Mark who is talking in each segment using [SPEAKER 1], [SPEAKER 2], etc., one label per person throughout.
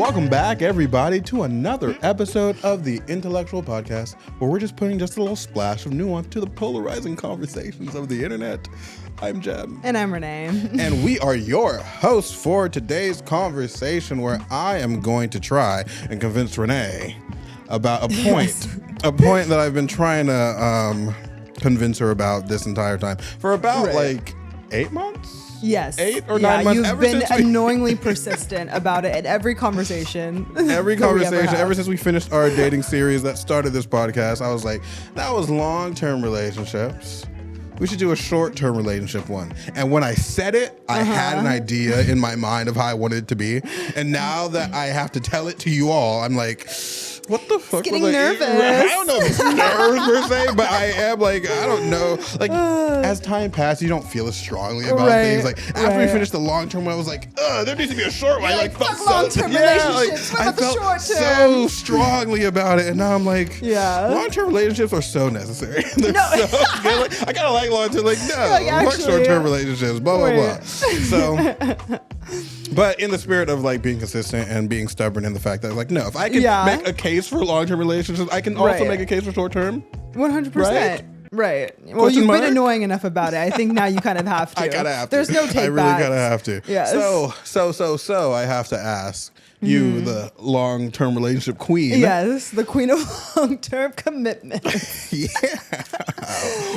[SPEAKER 1] Welcome back, everybody, to another episode of the Intellectual Podcast, where we're just putting just a little splash of nuance to the polarizing conversations of the internet. I'm Jem.
[SPEAKER 2] And I'm Renee.
[SPEAKER 1] And we are your hosts for today's conversation, where I am going to try and convince Renee about a point, a point that I've been trying to convince her about this entire time for about like 8 months.
[SPEAKER 2] Yes.
[SPEAKER 1] 8 or 9 months.
[SPEAKER 2] You've been annoyingly persistent about it in every conversation.
[SPEAKER 1] Ever since we finished our dating series that started this podcast, I was like, that was long-term relationships. We should do a short-term relationship one. And when I said it, I had an idea in my mind of how I wanted it to be. And now that I have to tell it to you all, I'm like, what the fuck?
[SPEAKER 2] Getting
[SPEAKER 1] was
[SPEAKER 2] nervous.
[SPEAKER 1] I don't know if it's nerves per se, but I am like, I don't know. Like, as time passes, you don't feel as strongly about things. Like, after we finished the long-term one, I was like, there needs to be a short one.
[SPEAKER 2] Like, fuck long-term relationships. What about the short-term?
[SPEAKER 1] So strongly about it. And now I'm like, long-term relationships are so necessary. They're so good. Like, I kind of like long-term. Like, no, work short-term relationships, blah, blah, blah. So... But in the spirit of like being consistent and being stubborn in the fact that like, no, if I can make a case for long-term relationships, I can also make a case for short-term.
[SPEAKER 2] 100%. Right. Well, you've been annoying enough about it. I think now you kind of have to.
[SPEAKER 1] I kind of have to.
[SPEAKER 2] There's no take back.
[SPEAKER 1] I really kind of have to.
[SPEAKER 2] Yes.
[SPEAKER 1] So I have to ask you, the long-term relationship queen.
[SPEAKER 2] Yes, the queen of long-term commitment.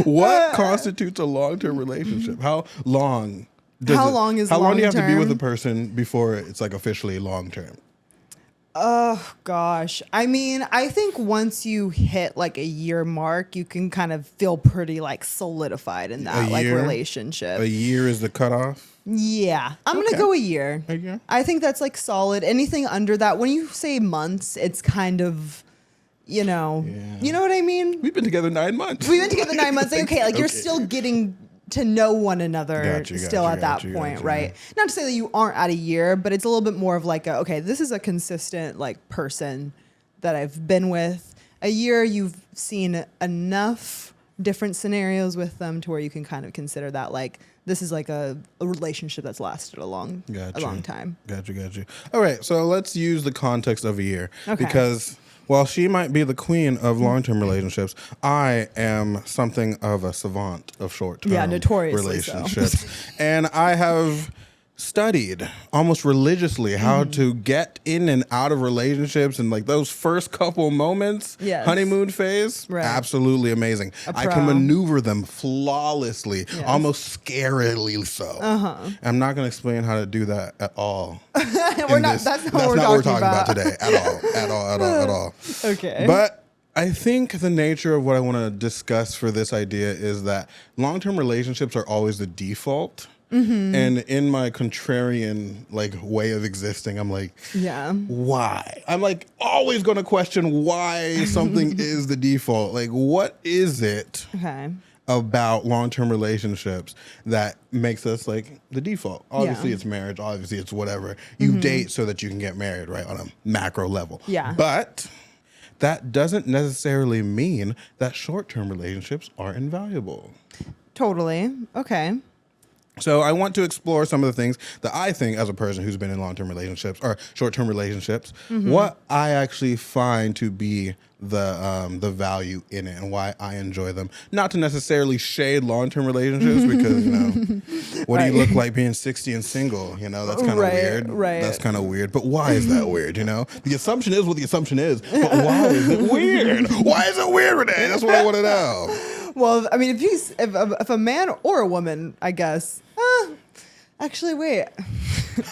[SPEAKER 1] What constitutes a long-term relationship? How long?
[SPEAKER 2] How long do you have
[SPEAKER 1] to be with a person before it's like officially long term?
[SPEAKER 2] Oh gosh. I mean, I think once you hit like a year mark, you can kind of feel pretty like solidified in that like relationship.
[SPEAKER 1] A year is the cutoff?
[SPEAKER 2] Yeah. I'm going to go a year.
[SPEAKER 1] A year?
[SPEAKER 2] I think that's like solid. Anything under that, when you say months, it's kind of, you know what I mean?
[SPEAKER 1] We've been together 9 months.
[SPEAKER 2] We've been together 9 months. Like, okay, like you're still getting to know one another at that point, right? Not to say that you aren't at a year, but it's a little bit more of like, okay, this is a consistent like person that I've been with. A year, you've seen enough different scenarios with them to where you can kind of consider that like this is like a relationship that's lasted a long time.
[SPEAKER 1] Got you. All right, so let's use the context of a year because while she might be the queen of long-term relationships, I am something of a savant of short-term relationships. And I have studied almost religiously how to get in and out of relationships, and like those first couple moments, honeymoon phase, absolutely amazing. I can maneuver them flawlessly, almost scarily so. I'm not going to explain how to do that at all.
[SPEAKER 2] That's not what we're talking about
[SPEAKER 1] today at all. Okay. But I think the nature of what I want to discuss for this idea is that long-term relationships are always the default. And in my contrarian like way of existing, I'm like, why? I'm like always going to question why something is the default. Like, what is it about long-term relationships that makes us like the default? Obviously, it's marriage. Obviously, it's whatever. You date so that you can get married, right? On a macro level.
[SPEAKER 2] Yeah.
[SPEAKER 1] But that doesn't necessarily mean that short-term relationships are invaluable.
[SPEAKER 2] Totally. Okay.
[SPEAKER 1] So I want to explore some of the things that I think, as a person who's been in long-term relationships or short-term relationships, what I actually find to be the value in it and why I enjoy them. Not to necessarily shade long-term relationships because, what do you look like being 60 and single? That's kind of weird.
[SPEAKER 2] Right.
[SPEAKER 1] That's kind of weird. But why is that weird? The assumption is what the assumption is. But why is it weird? Why is it weird, Renee? That's what I want to know.
[SPEAKER 2] Well, I mean, if a man or a woman, I guess. Actually, wait.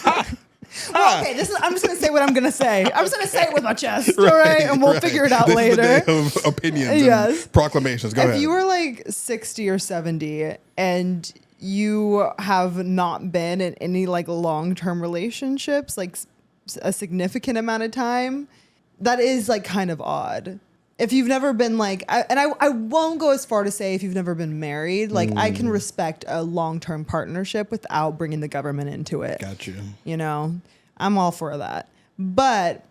[SPEAKER 2] Well, okay, I'm just going to say what I'm going to say. I'm just going to say it with my chest, all right? And we'll figure it out later.
[SPEAKER 1] This is the day of opinions and proclamations. Go ahead.
[SPEAKER 2] If you were like 60 or 70 and you have not been in any like long-term relationships, like a significant amount of time, that is like kind of odd. If you've never been like, I won't go as far to say if you've never been married, like I can respect a long-term partnership without bringing the government into it.
[SPEAKER 1] Got you.
[SPEAKER 2] I'm all for that. But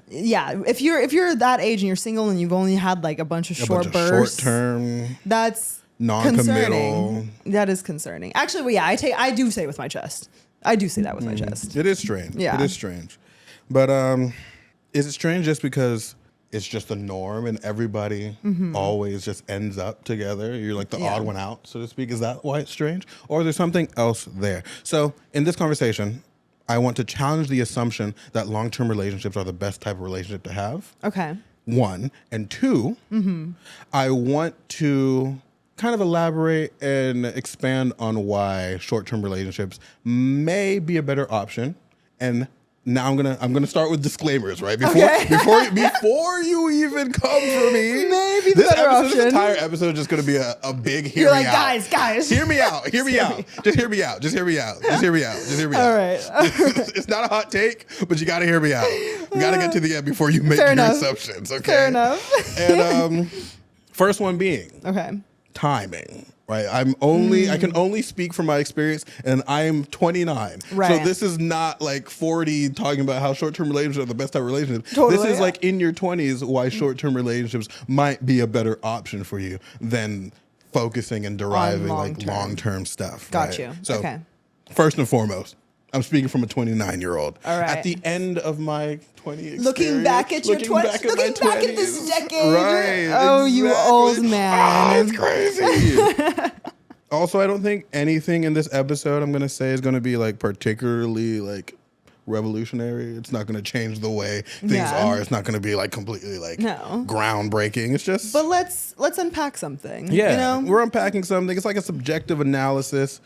[SPEAKER 2] yeah, if you're that age and you're single and you've only had like a bunch of short bursts,
[SPEAKER 1] short-term,
[SPEAKER 2] that's
[SPEAKER 1] non-committal.
[SPEAKER 2] That is concerning. Actually, well, yeah, I do say it with my chest. I do say that with my chest.
[SPEAKER 1] It is strange.
[SPEAKER 2] Yeah.
[SPEAKER 1] It is strange. But is it strange just because it's just the norm and everybody always just ends up together? You're like the odd one out, so to speak. Is that why it's strange? Or is there something else there? So in this conversation, I want to challenge the assumption that long-term relationships are the best type of relationship to have.
[SPEAKER 2] Okay.
[SPEAKER 1] 1. And 2, I want to kind of elaborate and expand on why short-term relationships may be a better option. And now I'm gonna start with disclaimers, right? Before you even come for me.
[SPEAKER 2] Maybe the better option.
[SPEAKER 1] This entire episode is just gonna be a big hear me out.
[SPEAKER 2] Guys.
[SPEAKER 1] Hear me out. Hear me out. Just hear me out. Just hear me out. Just hear me out. Just hear me out.
[SPEAKER 2] All right.
[SPEAKER 1] It's not a hot take, but you gotta hear me out. You gotta get to the end before you make your assumptions. Okay.
[SPEAKER 2] Fair enough.
[SPEAKER 1] And first one being timing. Right, I can only speak from my experience, and I'm 29.
[SPEAKER 2] Right.
[SPEAKER 1] So this is not like 40 talking about how short-term relationships are the best type of relationships.
[SPEAKER 2] Totally,
[SPEAKER 1] this is like in your 20s why short-term relationships might be a better option for you than focusing and deriving like long-term stuff.
[SPEAKER 2] Got
[SPEAKER 1] right?
[SPEAKER 2] you.
[SPEAKER 1] So first and foremost, I'm speaking from a 29-year-old.
[SPEAKER 2] All right.
[SPEAKER 1] At the end of my 20 experience.
[SPEAKER 2] Looking back at your 20s. Looking back at this decade.
[SPEAKER 1] Right.
[SPEAKER 2] Oh, exactly. You old man.
[SPEAKER 1] Oh, it's crazy. Also, I don't think anything in this episode I'm going to say is going to be like particularly like revolutionary. It's not going to change the way things are. It's not going to be like completely like groundbreaking. It's just.
[SPEAKER 2] But let's unpack something.
[SPEAKER 1] Yeah,
[SPEAKER 2] you know?
[SPEAKER 1] We're unpacking something. It's like a subjective analysis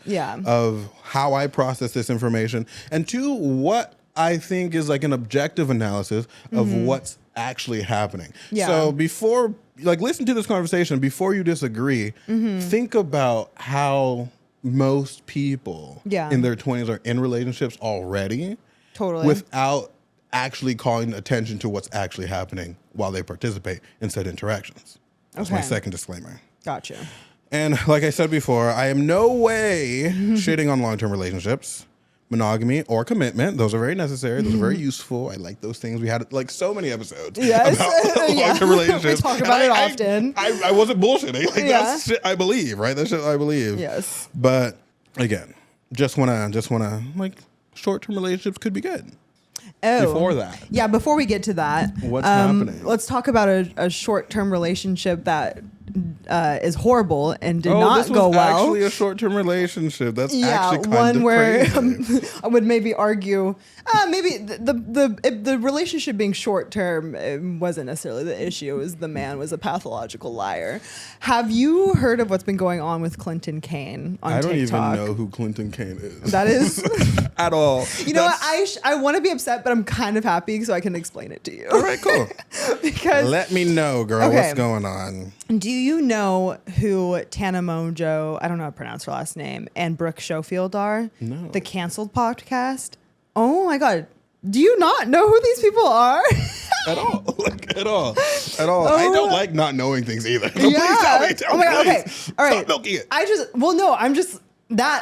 [SPEAKER 1] of how I process this information, and 2, what I think is like an objective analysis of what's actually happening.
[SPEAKER 2] Yeah.
[SPEAKER 1] So before, like, listen to this conversation before you disagree. Think about how most people in their 20s are in relationships already.
[SPEAKER 2] Totally.
[SPEAKER 1] Without actually calling attention to what's actually happening while they participate in said interactions. That's my second disclaimer.
[SPEAKER 2] Gotcha.
[SPEAKER 1] And like I said before, I am no way shitting on long-term relationships, monogamy, or commitment. Those are very necessary. Those are very useful. I like those things. We had like so many episodes about long-term relationships.
[SPEAKER 2] We talk about it often.
[SPEAKER 1] I wasn't bullshitting. Like that's shit I believe, right? That's shit I believe.
[SPEAKER 2] Yes.
[SPEAKER 1] But again, just wanna like short-term relationships could be good. Before that.
[SPEAKER 2] Yeah, before we get to that.
[SPEAKER 1] What's happening?
[SPEAKER 2] Let's talk about a short-term relationship that is horrible and did not go well.
[SPEAKER 1] This was actually a short-term relationship. That's actually kind of
[SPEAKER 2] where
[SPEAKER 1] crazy.
[SPEAKER 2] I would maybe argue maybe the relationship being short-term wasn't necessarily the issue. It was the man was a pathological liar. Have you heard of what's been going on with Clinton Kane on TikTok?
[SPEAKER 1] I don't even know who Clinton Kane is.
[SPEAKER 2] That is
[SPEAKER 1] at all.
[SPEAKER 2] You know what? I want to be upset, but I'm kind of happy so I can explain it to you.
[SPEAKER 1] All right, cool.
[SPEAKER 2] Because
[SPEAKER 1] let me know, girl. What's going on?
[SPEAKER 2] Do you know who Tana Mongeau, I don't know how to pronounce her last name, and Brooke Schofield are?
[SPEAKER 1] No.
[SPEAKER 2] The Canceled podcast? Oh my God. Do you not know who these people are?
[SPEAKER 1] At all. Like, at all. At all. I don't like not knowing things either. So
[SPEAKER 2] yeah.
[SPEAKER 1] Please tell me.
[SPEAKER 2] Oh my God. Okay. All right.
[SPEAKER 1] Stop milking it.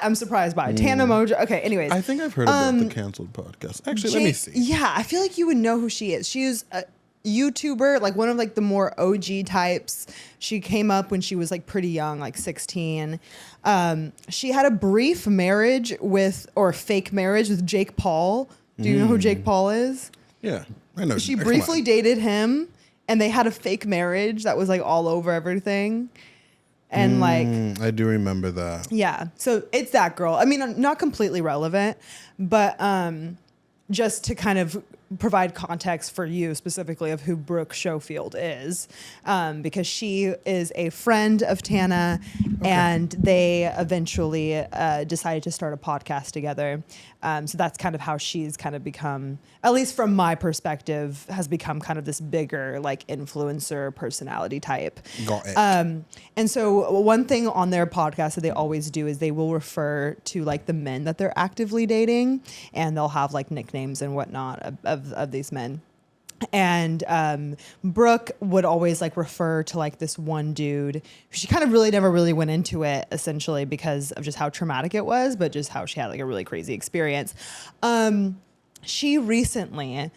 [SPEAKER 2] I'm surprised by. Tana Mongeau. Okay, anyways.
[SPEAKER 1] I think I've heard about the Canceled podcast. Actually, let me see.
[SPEAKER 2] Yeah, I feel like you would know who she is. She is a YouTuber, like one of like the more OG types. She came up when she was like pretty young, like 16. She had a brief marriage fake marriage with Jake Paul. Do you know who Jake Paul is?
[SPEAKER 1] Yeah, I know.
[SPEAKER 2] She briefly dated him, and they had a fake marriage that was like all over everything. And like,
[SPEAKER 1] I do remember that.
[SPEAKER 2] Yeah. So it's that girl. I mean, not completely relevant, but just to kind of provide context for you specifically of who Brooke Schofield is, because she is a friend of Tana, and they eventually decided to start a podcast together. So that's kind of how she's kind of become, at least from my perspective, has become kind of this bigger like influencer personality type.
[SPEAKER 1] Got it.
[SPEAKER 2] And so one thing on their podcast that they always do is they will refer to like the men that they're actively dating, and they'll have like nicknames and whatnot of these men. And Brooke would always like refer to like this one dude. She kind of really never really went into it, essentially because of just how traumatic it was, but just how she had like a really crazy experience. She recently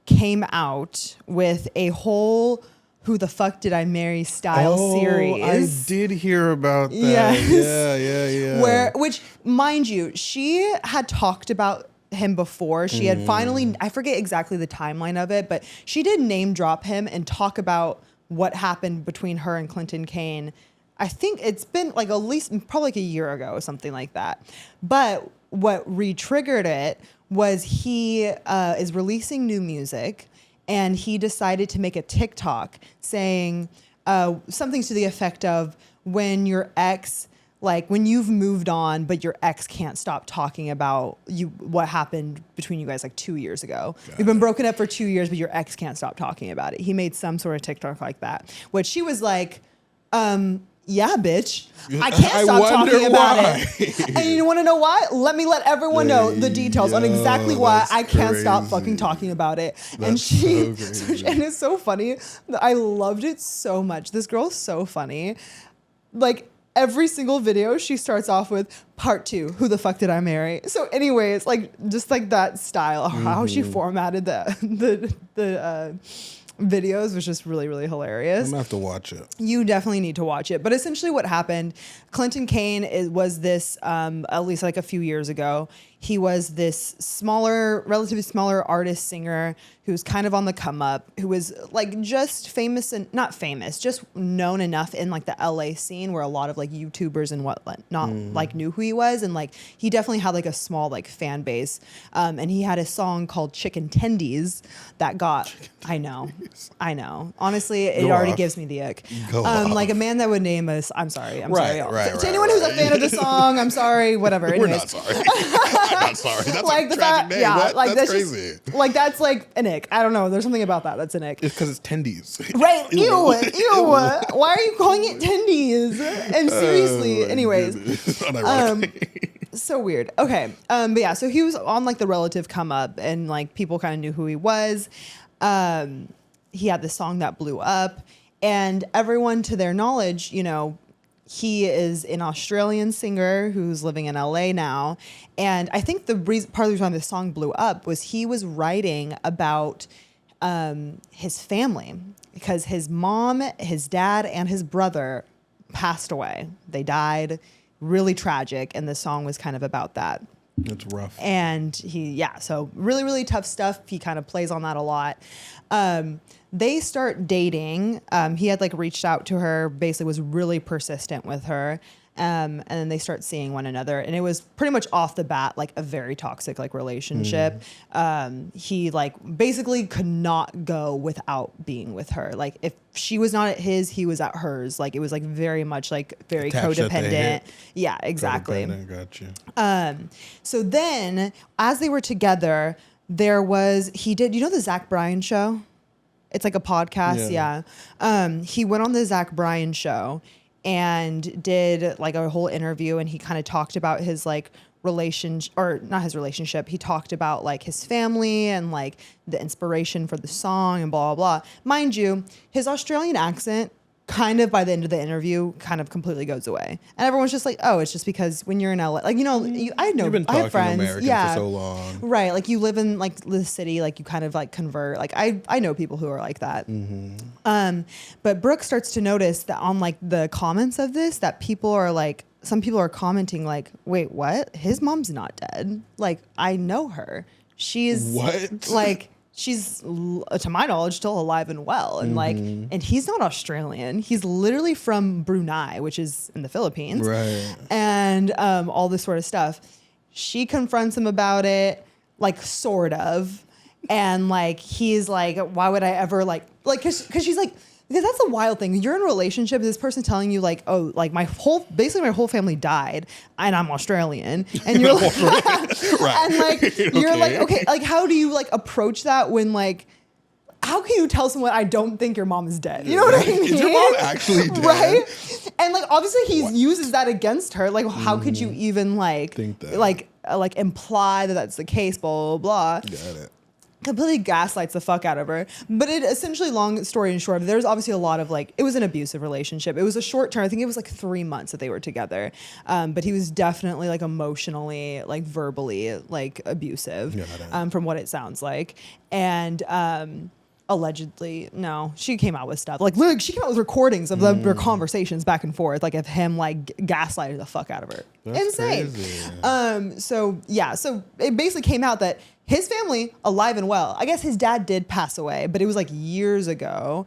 [SPEAKER 2] came out with a whole "Who the Fuck Did I Marry" style series.
[SPEAKER 1] I did hear about that.
[SPEAKER 2] Yes.
[SPEAKER 1] Yeah.
[SPEAKER 2] Which, mind you, she had talked about him before. She had finally, I forget exactly the timeline of it, but she did name drop him and talk about what happened between her and Clinton Kane. I think it's been like at least probably like a year ago or something like that. But what re-triggered it was he is releasing new music, and he decided to make a TikTok saying something to the effect of, when your ex, like when you've moved on, but your ex can't stop talking about what happened between you guys like 2 years ago. You've been broken up for 2 years, but your ex can't stop talking about it. He made some sort of TikTok like that, which she was like, yeah, bitch, I can't stop talking about it. And you want to know why? Let everyone know the details on exactly why I can't stop fucking talking about it. And and it's so funny. I loved it so much. This girl's so funny. Like, every single video she starts off with part 2, who the fuck did I marry? So anyways, like, just like that style, how she formatted the videos was just really, really hilarious.
[SPEAKER 1] I'm gonna have to watch it.
[SPEAKER 2] You definitely need to watch it. But essentially what happened, Clinton Kane was this, at least like a few years ago, he was this relatively smaller artist, singer, who's kind of on the come up, who was like just famous and not famous, just known enough in like the LA scene where a lot of like YouTubers and whatnot like knew who he was. And like, he definitely had like a small like fan base. And he had a song called Chicken Tendies that got, I know. Honestly, it already gives me the ick. Like a man that would name us, I'm sorry. To anyone who's a fan of the song, I'm sorry, whatever.
[SPEAKER 1] We're not sorry. I'm not sorry. That's like the tragic name.
[SPEAKER 2] Yeah,
[SPEAKER 1] like that's crazy.
[SPEAKER 2] Like that's like an ick. I don't know. There's something about that that's an ick.
[SPEAKER 1] It's because it's tendies.
[SPEAKER 2] Right. Ew. Why are you calling it tendies? And seriously, anyways. So weird. Okay. But yeah, so he was on like the relative come up, and like people kind of knew who he was. He had this song that blew up, and everyone, to their knowledge, you know, he is an Australian singer who's living in LA now. And I think part of the reason this song blew up was he was writing about his family, because his mom, his dad, and his brother passed away. They died. Really tragic. And the song was kind of about that.
[SPEAKER 1] It's rough.
[SPEAKER 2] And so really, really tough stuff. He kind of plays on that a lot. They start dating. He had like reached out to her, basically was really persistent with her. And then they start seeing one another, and it was pretty much off the bat like a very toxic like relationship. He like basically could not go without being with her. Like if she was not at his, he was at hers. Like it was like very much like very codependent. Yeah, exactly.
[SPEAKER 1] Got you.
[SPEAKER 2] So then as they were together, he did, you know, the Zach Bryan show? It's like a podcast. Yeah. He went on the Zach Bryan show and did like a whole interview, and he kind of talked about his like relationship, or not his relationship. He talked about like his family and like the inspiration for the song and blah, blah, blah. Mind you, his Australian accent kind of by the end of the interview kind of completely goes away. And everyone's just like, oh, it's just because when you're in LA, like, you know,
[SPEAKER 1] You've been talking I have friends. American for so long.
[SPEAKER 2] Right. Like you live in like the city, like you kind of like convert. Like I know people who are like that. But Brooke starts to notice that on like the comments of this, that people are like, some people are commenting like, wait, what? His mom's not dead. Like, I know her. She's
[SPEAKER 1] what?
[SPEAKER 2] Like, she's, to my knowledge, still alive and well. And like, and he's not Australian. He's literally from Brunei, which is in the Philippines.
[SPEAKER 1] Right.
[SPEAKER 2] And all this sort of stuff. She confronts him about it, like sort of. And like, he's like, why would I ever like, cause she's like, because that's a wild thing. You're in a relationship, this person telling you like, oh, like my whole family died and I'm Australian. And you're like, right. And like, you're like, okay, like how do you like approach that when like, how can you tell someone I don't think your mom is dead? You know what I mean?
[SPEAKER 1] Is your mom actually dead?
[SPEAKER 2] Right? And like, obviously he uses that against her. Like, how could you even like, think that? Like imply that that's the case, blah, blah, blah.
[SPEAKER 1] Got it.
[SPEAKER 2] Completely gaslights the fuck out of her. But it essentially, long story in short, there's obviously a lot of like, it was an abusive relationship. It was a short term. I think it was like 3 months that they were together. But he was definitely like emotionally, like verbally, like abusive, from what it sounds like. And allegedly, no, she came out with stuff. Like, look, she came out with recordings of their conversations back and forth, like of him like gaslighting the fuck out of her.
[SPEAKER 1] That's
[SPEAKER 2] insane.
[SPEAKER 1] Crazy.
[SPEAKER 2] So it basically came out that his family alive and well. I guess his dad did pass away, but it was like years ago.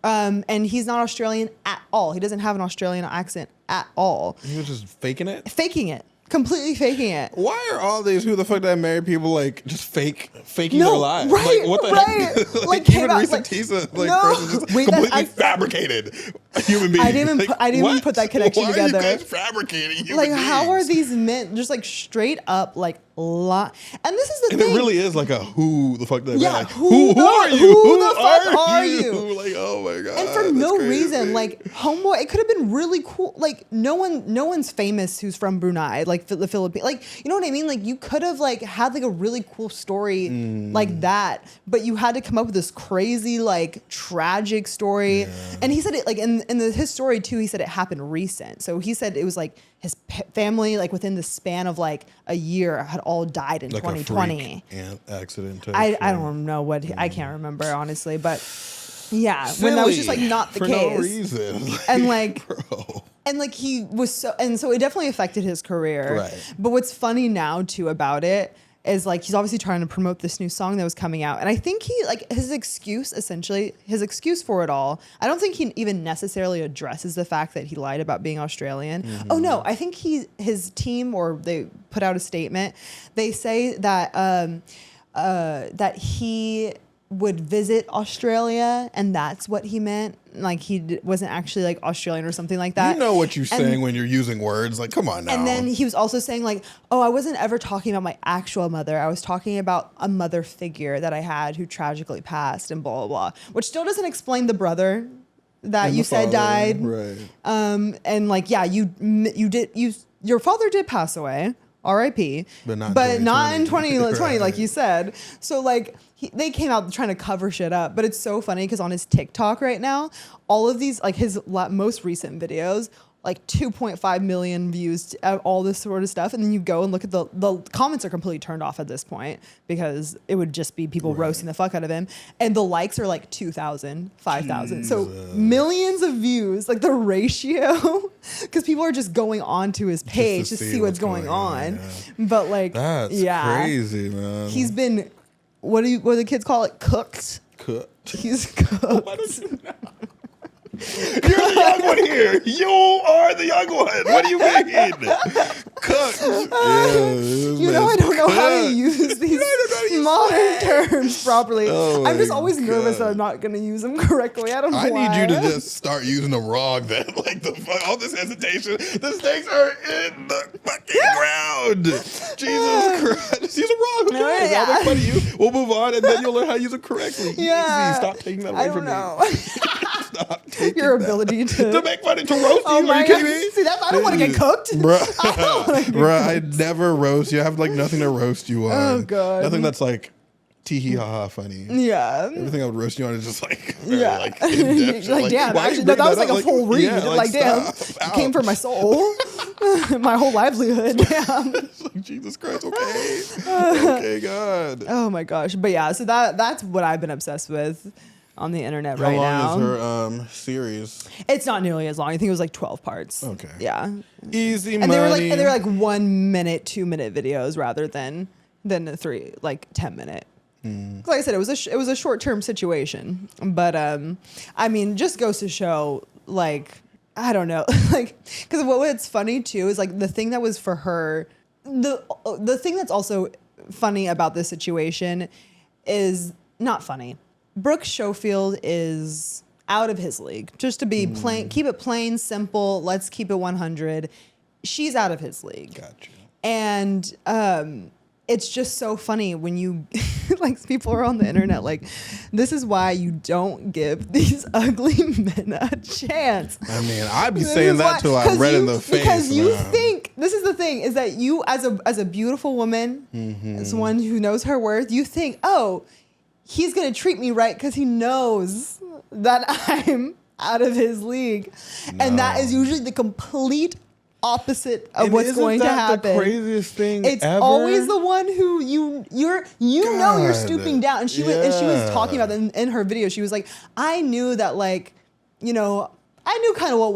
[SPEAKER 2] And he's not Australian at all. He doesn't have an Australian accent at all.
[SPEAKER 1] He was just faking it?
[SPEAKER 2] Faking it. Completely faking it.
[SPEAKER 1] Why are all these who the fuck that married people like just faking their lives?
[SPEAKER 2] Right,
[SPEAKER 1] like what the heck?
[SPEAKER 2] Like
[SPEAKER 1] even Risa Tisa person just completely fabricated a human being.
[SPEAKER 2] I didn't even put that connection together.
[SPEAKER 1] Why are you guys fabricating human
[SPEAKER 2] like
[SPEAKER 1] beings?
[SPEAKER 2] How are these men just like straight up like lie? And this is the thing.
[SPEAKER 1] It really is like a who the fuck that
[SPEAKER 2] yeah,
[SPEAKER 1] like,
[SPEAKER 2] who are you? Who the fuck are you?
[SPEAKER 1] Like, oh my god.
[SPEAKER 2] And for no reason, like homeboy, it could have been really cool. Like no one's famous who's from Brunei, like the Philippines. Like, you know what I mean? Like you could have like had like a really cool story like that, but you had to come up with this crazy like tragic story. Yeah. And he said it like in his story too. He said it happened recent. So he said it was like his family like within the span of like a year had all died in
[SPEAKER 1] like
[SPEAKER 2] 2020.
[SPEAKER 1] An accident.
[SPEAKER 2] I don't know what I can't remember honestly, but yeah,
[SPEAKER 1] Silly,
[SPEAKER 2] when that was just like not the
[SPEAKER 1] for
[SPEAKER 2] case.
[SPEAKER 1] No reason.
[SPEAKER 2] And like
[SPEAKER 1] bro.
[SPEAKER 2] And like he was so it definitely affected his career.
[SPEAKER 1] Right.
[SPEAKER 2] But what's funny now too about it is like he's obviously trying to promote this new song that was coming out. And I think he like his excuse for it all, I don't think he even necessarily addresses the fact that he lied about being Australian. Mm-hmm. Oh no, I think his team, or they put out a statement. They say that that he would visit Australia, and that's what he meant. Like he wasn't actually like Australian or something like that.
[SPEAKER 1] You know what you're saying when you're using words. Like, come on now.
[SPEAKER 2] And then he was also saying like, oh, I wasn't ever talking about my actual mother. I was talking about a mother figure that I had who tragically passed and blah, blah, blah. Which still doesn't explain the brother that you said died.
[SPEAKER 1] Right.
[SPEAKER 2] And like, yeah, your father did pass away. R.I.P.
[SPEAKER 1] But
[SPEAKER 2] not in 2020,
[SPEAKER 1] right.
[SPEAKER 2] like you said. So like they came out trying to cover shit up. But it's so funny because on his TikTok right now, all of these, like his most recent videos, like 2.5 million views, all this sort of stuff. And then you go and look at the comments are completely turned off at this point because it would just be people roasting the fuck out of him. And the likes are like 2,000, 5,000. So millions of views, like the ratio, because people are just going onto his page to see what's going on. Yeah. But like,
[SPEAKER 1] that's crazy, man.
[SPEAKER 2] He's been, what do the kids call it? Cooked. He's cooked.
[SPEAKER 1] Why don't you know? You're the young one here. You are the young one. What do you mean? Cooked.
[SPEAKER 2] You know, I don't know how to use these modern terms properly. Oh I'm just always nervous that I'm not going to use them correctly. I don't know why.
[SPEAKER 1] I need you to just start using them wrong then. Like the fuck, all this hesitation. The stakes are in the fucking ground. Jesus Christ. Just use them wrong. Okay? I'll make fun of you. We'll move on and then you'll learn how to use them correctly.
[SPEAKER 2] Yeah.
[SPEAKER 1] Easy. Stop taking that away from me. Stop taking
[SPEAKER 2] your ability to
[SPEAKER 1] make fun of, to roast you. Are you kidding me?
[SPEAKER 2] See, I don't want to get cooked.
[SPEAKER 1] Bruh, I never roast you. I have like nothing to roast you on.
[SPEAKER 2] Oh god.
[SPEAKER 1] Nothing that's like tee-hee ha-ha funny.
[SPEAKER 2] Yeah.
[SPEAKER 1] Everything I would roast you on is just like
[SPEAKER 2] like
[SPEAKER 1] in-depth.
[SPEAKER 2] like damn, actually, that was like a full read. Yeah, like damn, it came from my soul. My whole livelihood. Damn.
[SPEAKER 1] Like, Jesus Christ, okay. Okay, God.
[SPEAKER 2] Oh my gosh. But yeah, so that's what I've been obsessed with on the internet right now.
[SPEAKER 1] How long is her series?
[SPEAKER 2] It's not nearly as long. I think it was like 12 parts.
[SPEAKER 1] Okay.
[SPEAKER 2] Yeah.
[SPEAKER 1] Easy
[SPEAKER 2] and
[SPEAKER 1] money.
[SPEAKER 2] They were like 1 minute, 2 minute videos rather than the 10 minute. Like I said, it was a short term situation. But I mean, just goes to show like I don't know, like because what's funny too is like the thing that was for her. The thing that's also funny about this situation is not funny. Brooke Schofield is out of his league. Just to be plain, keep it plain, simple. Let's keep it 100. She's out of his league.
[SPEAKER 1] Gotcha.
[SPEAKER 2] And it's just so funny when you like people are on the internet like, this is why you don't give these ugly men a chance.
[SPEAKER 1] I mean, I'd be saying that till I read in the face.
[SPEAKER 2] Because you think this is the thing is that you as a beautiful woman, as one who knows her worth, you think, oh, he's going to treat me right because he knows that I'm out of his league. No. And that is usually the complete opposite of what's going to happen.
[SPEAKER 1] The craziest thing
[SPEAKER 2] it's
[SPEAKER 1] ever?
[SPEAKER 2] Always the one who you know you're stooping down. And she was talking about that in her video. She was like, I knew that, like, you know, I knew kind of what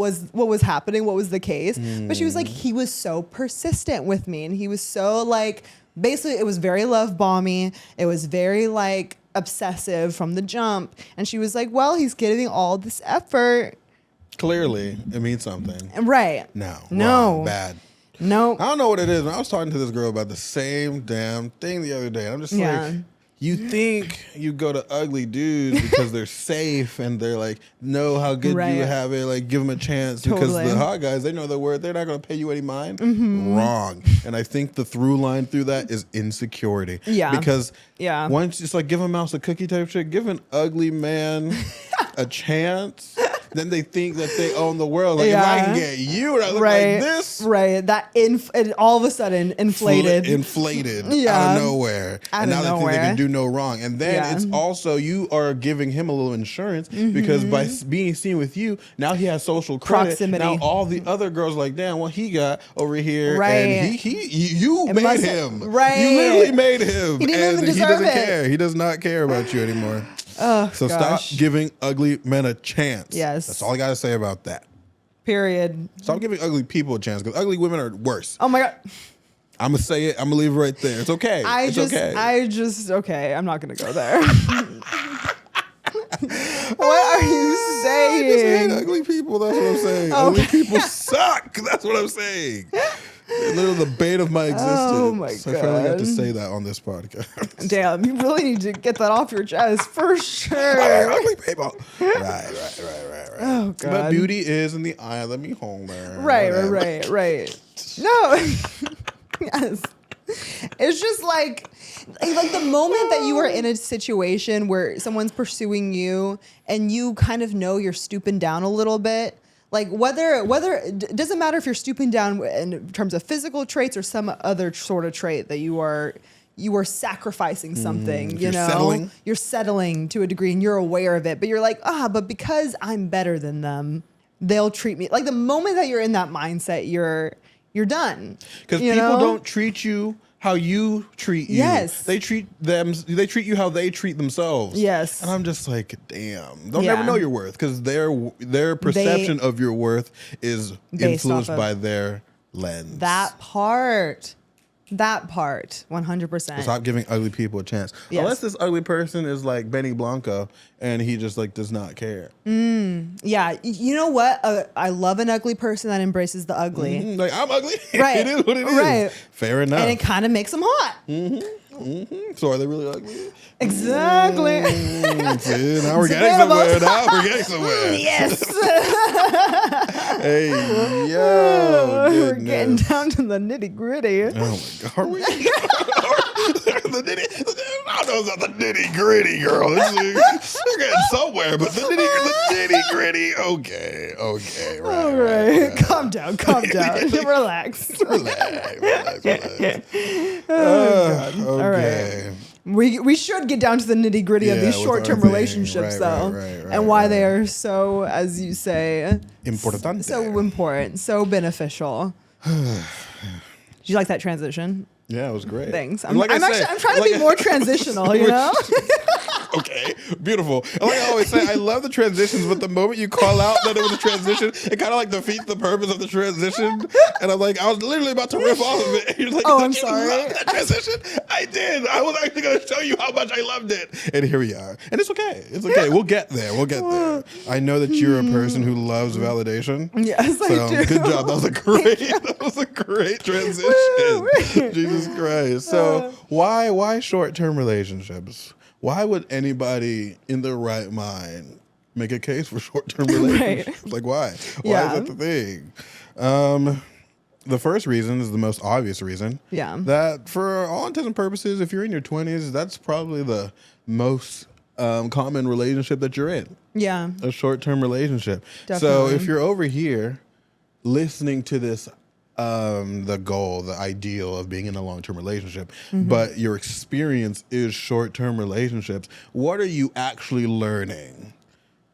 [SPEAKER 2] was happening, what was the case. But she was like, he was so persistent with me, and he was so, like, basically it was very love bomby. It was very, like, obsessive from the jump. And she was like, well, he's getting all this effort.
[SPEAKER 1] Clearly, it means something.
[SPEAKER 2] Right.
[SPEAKER 1] No.
[SPEAKER 2] Wrong,
[SPEAKER 1] bad.
[SPEAKER 2] No.
[SPEAKER 1] I don't know what it is. I was talking to this girl about the same damn thing the other day. And I'm just like, you think you go to ugly dudes because they're safe and they're like, know how good you have it, like give them a chance. Because the hot guys, they know their worth. They're not going to pay you any mind. Wrong. And I think the through line through that is insecurity.
[SPEAKER 2] Yeah.
[SPEAKER 1] Because once it's like give a mouse a cookie type shit, give an ugly man a chance. Then they think that they own the world. Like, if I can get you and I look like this.
[SPEAKER 2] Right. That all of a sudden inflated.
[SPEAKER 1] Out of nowhere. And now they think they can do no wrong. And then it's also, you are giving him a little insurance because by being seen with you, now he has social credit.
[SPEAKER 2] Proximity.
[SPEAKER 1] Now all the other girls like, damn, what he got over here. And you made him.
[SPEAKER 2] Right.
[SPEAKER 1] You literally made him.
[SPEAKER 2] He didn't even deserve
[SPEAKER 1] he doesn't
[SPEAKER 2] it.
[SPEAKER 1] care. He does not care about you anymore. So stop giving ugly men a chance.
[SPEAKER 2] Yes.
[SPEAKER 1] That's all I got to say about that.
[SPEAKER 2] Period.
[SPEAKER 1] Stop giving ugly people a chance because ugly women are worse.
[SPEAKER 2] Oh my God.
[SPEAKER 1] I'm going to say it. I'm going to leave it right there. It's okay.
[SPEAKER 2] Okay. I'm not going to go there. What are you saying?
[SPEAKER 1] I just hate ugly people. That's what I'm saying. Ugly people suck. That's what I'm saying. They're literally the bate of my existence.
[SPEAKER 2] Oh my God.
[SPEAKER 1] So I feel like I have to say that on this podcast.
[SPEAKER 2] Damn, you really need to get that off your chest for sure.
[SPEAKER 1] Ugly people. Right.
[SPEAKER 2] Oh God.
[SPEAKER 1] But beauty is in the eye of the beholder.
[SPEAKER 2] Right. No. Yes. It's just like the moment that you are in a situation where someone's pursuing you and you kind of know you're stooping down a little bit. Like whether it doesn't matter if you're stooping down in terms of physical traits or some other sort of trait that you are sacrificing something, you're settling to a degree and you're aware of it, but you're like, but because I'm better than them, they'll treat me like the moment that you're in that mindset, you're done.
[SPEAKER 1] Because people don't treat you how you treat you.
[SPEAKER 2] Yes.
[SPEAKER 1] They treat you how they treat themselves.
[SPEAKER 2] Yes.
[SPEAKER 1] And I'm just like, damn. They'll never know your worth because their perception of your worth is influenced by their lens.
[SPEAKER 2] That part, 100%.
[SPEAKER 1] So stop giving ugly people a chance.
[SPEAKER 2] Yes.
[SPEAKER 1] Unless this ugly person is like Benny Blanco and he just like does not care.
[SPEAKER 2] Yeah. You know what? I love an ugly person that embraces the ugly.
[SPEAKER 1] Like, I'm ugly.
[SPEAKER 2] Right.
[SPEAKER 1] It is what it is.
[SPEAKER 2] Right.
[SPEAKER 1] Fair enough.
[SPEAKER 2] And it kind of makes them hot.
[SPEAKER 1] So are they really ugly?
[SPEAKER 2] Exactly.
[SPEAKER 1] See, now we're getting somewhere.
[SPEAKER 2] Yes.
[SPEAKER 1] Hey, yo.
[SPEAKER 2] We're getting down to the nitty gritty.
[SPEAKER 1] Oh my God. Are we? I don't know about the nitty gritty, girl. We're getting somewhere, but the nitty gritty. Okay. Right.
[SPEAKER 2] All right. Calm down. Relax. Oh, God.
[SPEAKER 1] Okay.
[SPEAKER 2] All right. We should get down to the nitty gritty of these short-term relationships, though, and why they are so, as you say,
[SPEAKER 1] important,
[SPEAKER 2] so important, so beneficial. Did you like that transition?
[SPEAKER 1] Yeah, it was great.
[SPEAKER 2] Thanks. I'm trying to be more transitional, you know?
[SPEAKER 1] Okay, beautiful. And like I always say, I love the transitions, but the moment you call out that it was a transition, it kind of like defeats the purpose of the transition. And I'm like, I was literally about to riff off of it. And you're like,
[SPEAKER 2] I'm sorry.
[SPEAKER 1] Love that transition? I did. I was actually going to show you how much I loved it. And here we are. And it's okay. It's okay. We'll get there. I know that you're a person who loves validation.
[SPEAKER 2] Yes, I do.
[SPEAKER 1] Good job. That was a great transition. Jesus Christ. So why short-term relationships? Why would anybody in their right mind make a case for short-term relationships? Like, why? Why is that the thing? The first reason is the most obvious reason.
[SPEAKER 2] Yeah. That
[SPEAKER 1] for all intents and purposes, if you're in your 20s, that's probably the most common relationship that you're in.
[SPEAKER 2] Yeah.
[SPEAKER 1] A short-term relationship.
[SPEAKER 2] Definitely.
[SPEAKER 1] So if you're over here listening to this, the goal, the ideal of being in a long-term relationship, but your experience is short-term relationships, what are you actually learning?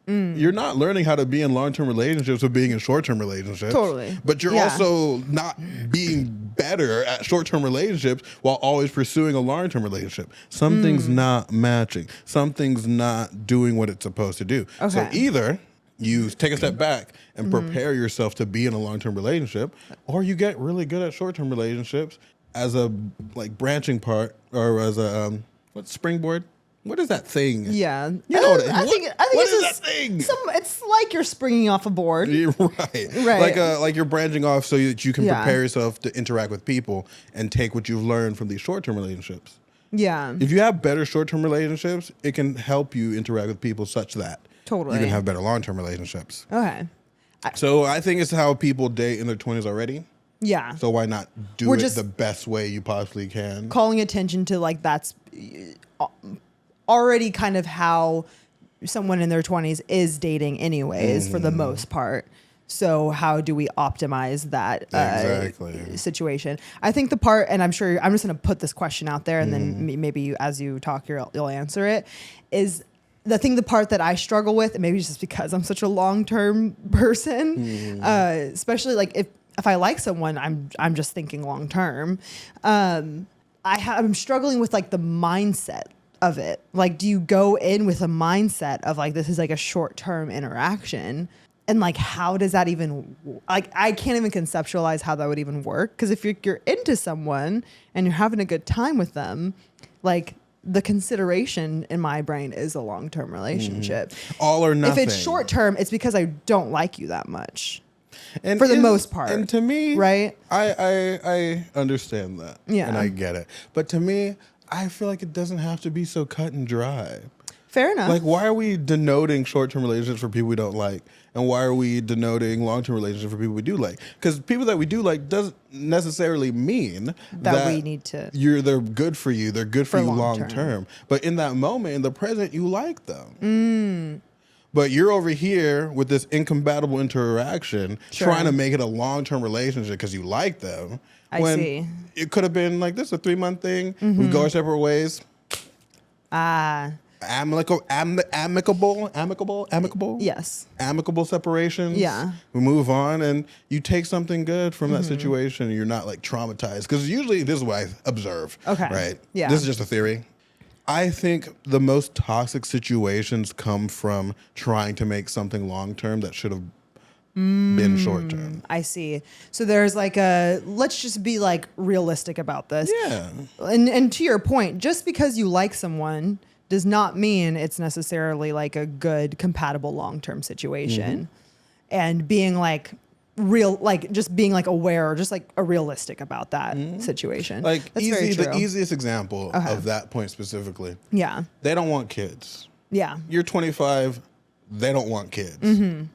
[SPEAKER 1] You're not learning how to be in long-term relationships with being in short-term relationships.
[SPEAKER 2] Totally.
[SPEAKER 1] But you're also not being better at short-term relationships while always pursuing a long-term relationship. Something's not matching. Something's not doing what it's supposed to do.
[SPEAKER 2] Okay.
[SPEAKER 1] So either you take a step back and prepare yourself to be in a long-term relationship, or you get really good at short-term relationships as a branching part, or as a springboard. What is that thing?
[SPEAKER 2] Yeah,
[SPEAKER 1] you know
[SPEAKER 2] I think
[SPEAKER 1] what
[SPEAKER 2] it's
[SPEAKER 1] is that thing?
[SPEAKER 2] It's like you're springing off a board.
[SPEAKER 1] Right. Like you're branching off so that you can prepare yourself to interact with people and take what you've learned from these short-term relationships.
[SPEAKER 2] Yeah.
[SPEAKER 1] If you have better short-term relationships, it can help you interact with people such that you can have better long-term relationships.
[SPEAKER 2] Okay.
[SPEAKER 1] So I think it's how people date in their 20s already.
[SPEAKER 2] Yeah.
[SPEAKER 1] So why not do it the best way you possibly can?
[SPEAKER 2] Calling attention to that's already kind of how someone in their 20s is dating anyways, for the most part. So how do we optimize that situation? I think the part, and I'm sure I'm just going to put this question out there, and then maybe as you talk, you'll answer it, is the part that I struggle with, and maybe it's just because I'm such a long-term person, especially if I like someone, I'm just thinking long-term. I'm struggling with the mindset of it. Do you go in with a mindset of this is a short-term interaction, and how does that even I can't even conceptualize how that would even work, because if you're into someone and you're having a good time with them, the consideration in my brain is a long-term relationship.
[SPEAKER 1] All or nothing.
[SPEAKER 2] If it's short-term, it's because I don't like you that much. And for the most part.
[SPEAKER 1] And to me,
[SPEAKER 2] right?
[SPEAKER 1] I understand that.
[SPEAKER 2] Yeah.
[SPEAKER 1] And I get it. But to me, I feel like it doesn't have to be so cut and dry.
[SPEAKER 2] Fair enough.
[SPEAKER 1] Why are we denoting short-term relationships for people we don't like? And why are we denoting long-term relationships for people we do like? Because people that we do like doesn't necessarily mean that
[SPEAKER 2] we need to.
[SPEAKER 1] They're good for you. They're good for you long-term. But in that moment, in the present, you like them. But you're over here with this incompatible interaction, trying to make it a long-term relationship because you like them.
[SPEAKER 2] I see.
[SPEAKER 1] It could have been this, a 3-month thing. We go our separate ways. Amicable.
[SPEAKER 2] Yes.
[SPEAKER 1] Amicable separations.
[SPEAKER 2] Yeah.
[SPEAKER 1] We move on, and you take something good from that situation, and you're not traumatized. Because usually this is what I observe.
[SPEAKER 2] Okay.
[SPEAKER 1] Right.
[SPEAKER 2] Yeah.
[SPEAKER 1] This is just a theory. I think the most toxic situations come from trying to make something long term that should have been short term.
[SPEAKER 2] I see. So there's let's just be realistic about this.
[SPEAKER 1] Yeah.
[SPEAKER 2] And to your point, just because you like someone does not mean it's necessarily a good compatible long-term situation. And being just being aware, or just a realistic about that situation. That's very true.
[SPEAKER 1] The easiest example of that point specifically.
[SPEAKER 2] Yeah.
[SPEAKER 1] They don't want kids.
[SPEAKER 2] Yeah.
[SPEAKER 1] You're 25, they don't want kids.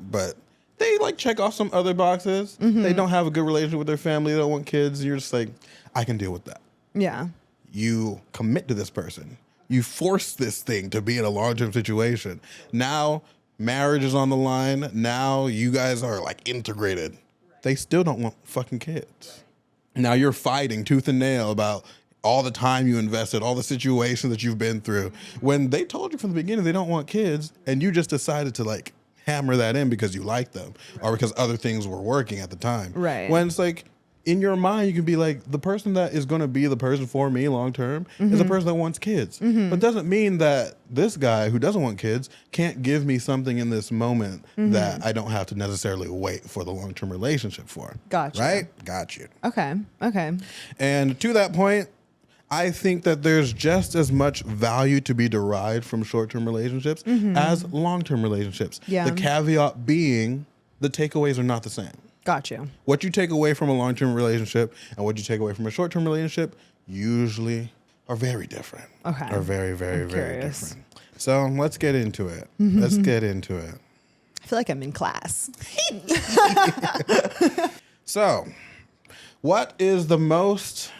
[SPEAKER 1] But they check off some other boxes. They don't have a good relationship with their family, they don't want kids. You're just I can deal with that.
[SPEAKER 2] Yeah.
[SPEAKER 1] You commit to this person. You force this thing to be in a long-term situation. Now marriage is on the line. Now you guys are integrated. They still don't want fucking kids. Now you're fighting tooth and nail about all the time you invested, all the situations that you've been through. When they told you from the beginning they don't want kids, and you just decided to hammer that in because you like them, or because other things were working at the time.
[SPEAKER 2] Right.
[SPEAKER 1] When it's in your mind, you can be the person that is going to be the person for me long term is the person that wants kids. But it doesn't mean that this guy who doesn't want kids can't give me something in this moment that I don't have to necessarily wait for the long term relationship for.
[SPEAKER 2] Gotcha.
[SPEAKER 1] Right? Got you.
[SPEAKER 2] Okay.
[SPEAKER 1] And to that point, I think that there's just as much value to be derived from short term relationships as long term relationships.
[SPEAKER 2] Yeah.
[SPEAKER 1] The caveat being the takeaways are not the same.
[SPEAKER 2] Got you.
[SPEAKER 1] What you take away from a long-term relationship and what you take away from a short-term relationship usually are very different.
[SPEAKER 2] Okay.
[SPEAKER 1] Are very, very, very different. So let's get into it. Let's get into it.
[SPEAKER 2] I feel like I'm in class.
[SPEAKER 1] So, what is the most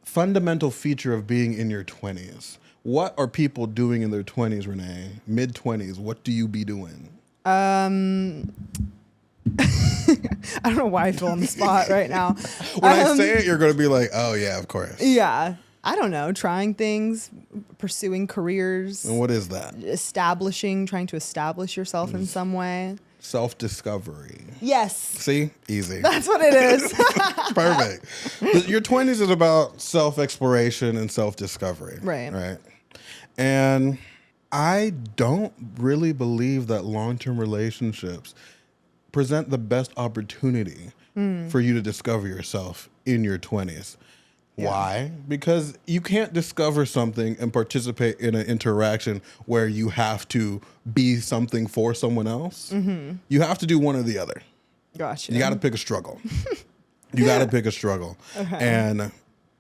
[SPEAKER 1] fundamental feature of being in your 20s? What are people doing in their 20s, Renee? Mid-20s, what do you be doing?
[SPEAKER 2] I don't know why I feel on the spot right now.
[SPEAKER 1] When I say it, you're going to be oh, yeah, of course.
[SPEAKER 2] Yeah. I don't know, trying things, pursuing careers.
[SPEAKER 1] And what is that?
[SPEAKER 2] Trying to establish yourself in some way.
[SPEAKER 1] Self-discovery.
[SPEAKER 2] Yes.
[SPEAKER 1] See? Easy.
[SPEAKER 2] That's what it is.
[SPEAKER 1] Perfect. Your 20s is about self-exploration and self-discovery.
[SPEAKER 2] Right.
[SPEAKER 1] And I don't really believe that long-term relationships present the best opportunity for you to discover yourself in your 20s. Yeah. Why? Because you can't discover something and participate in an interaction where you have to be something for someone else. Mm-hmm. You have to do one or the other.
[SPEAKER 2] Gotcha.
[SPEAKER 1] You got to pick a struggle. Okay. And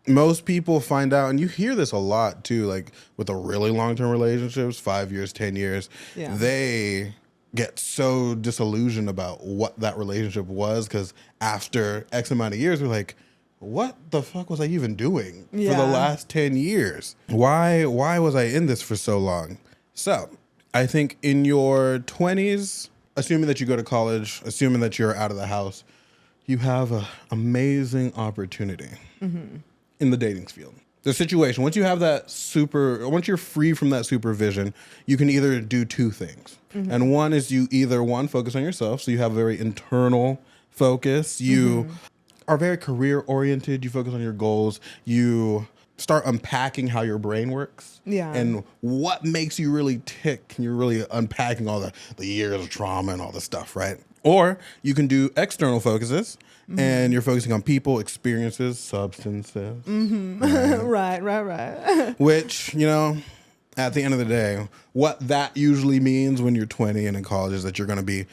[SPEAKER 1] most people find out, and you hear this a lot too, like with the really long-term relationships, 5 years, 10 years, they get so disillusioned about what that relationship was because after X amount of years, we're like, what the fuck was I even doing for the last 10 years? Why was I in this for so long? So I think in your 20s, assuming that you go to college, assuming that you're out of the house, you have an amazing opportunity in the dating field. The situation, once you're free from that supervision, you can either do two things. Mm-hmm. And one is you either, focus on yourself, so you have a very internal focus. You are very career oriented. You focus on your goals. You start unpacking how your brain works and what makes you really tick. And you're really unpacking all the years of trauma and all this stuff, right? Or you can do external focuses and you're focusing on people, experiences, substances.
[SPEAKER 2] Right.
[SPEAKER 1] Which, at the end of the day, what that usually means when you're 20 and in college is that you're going to be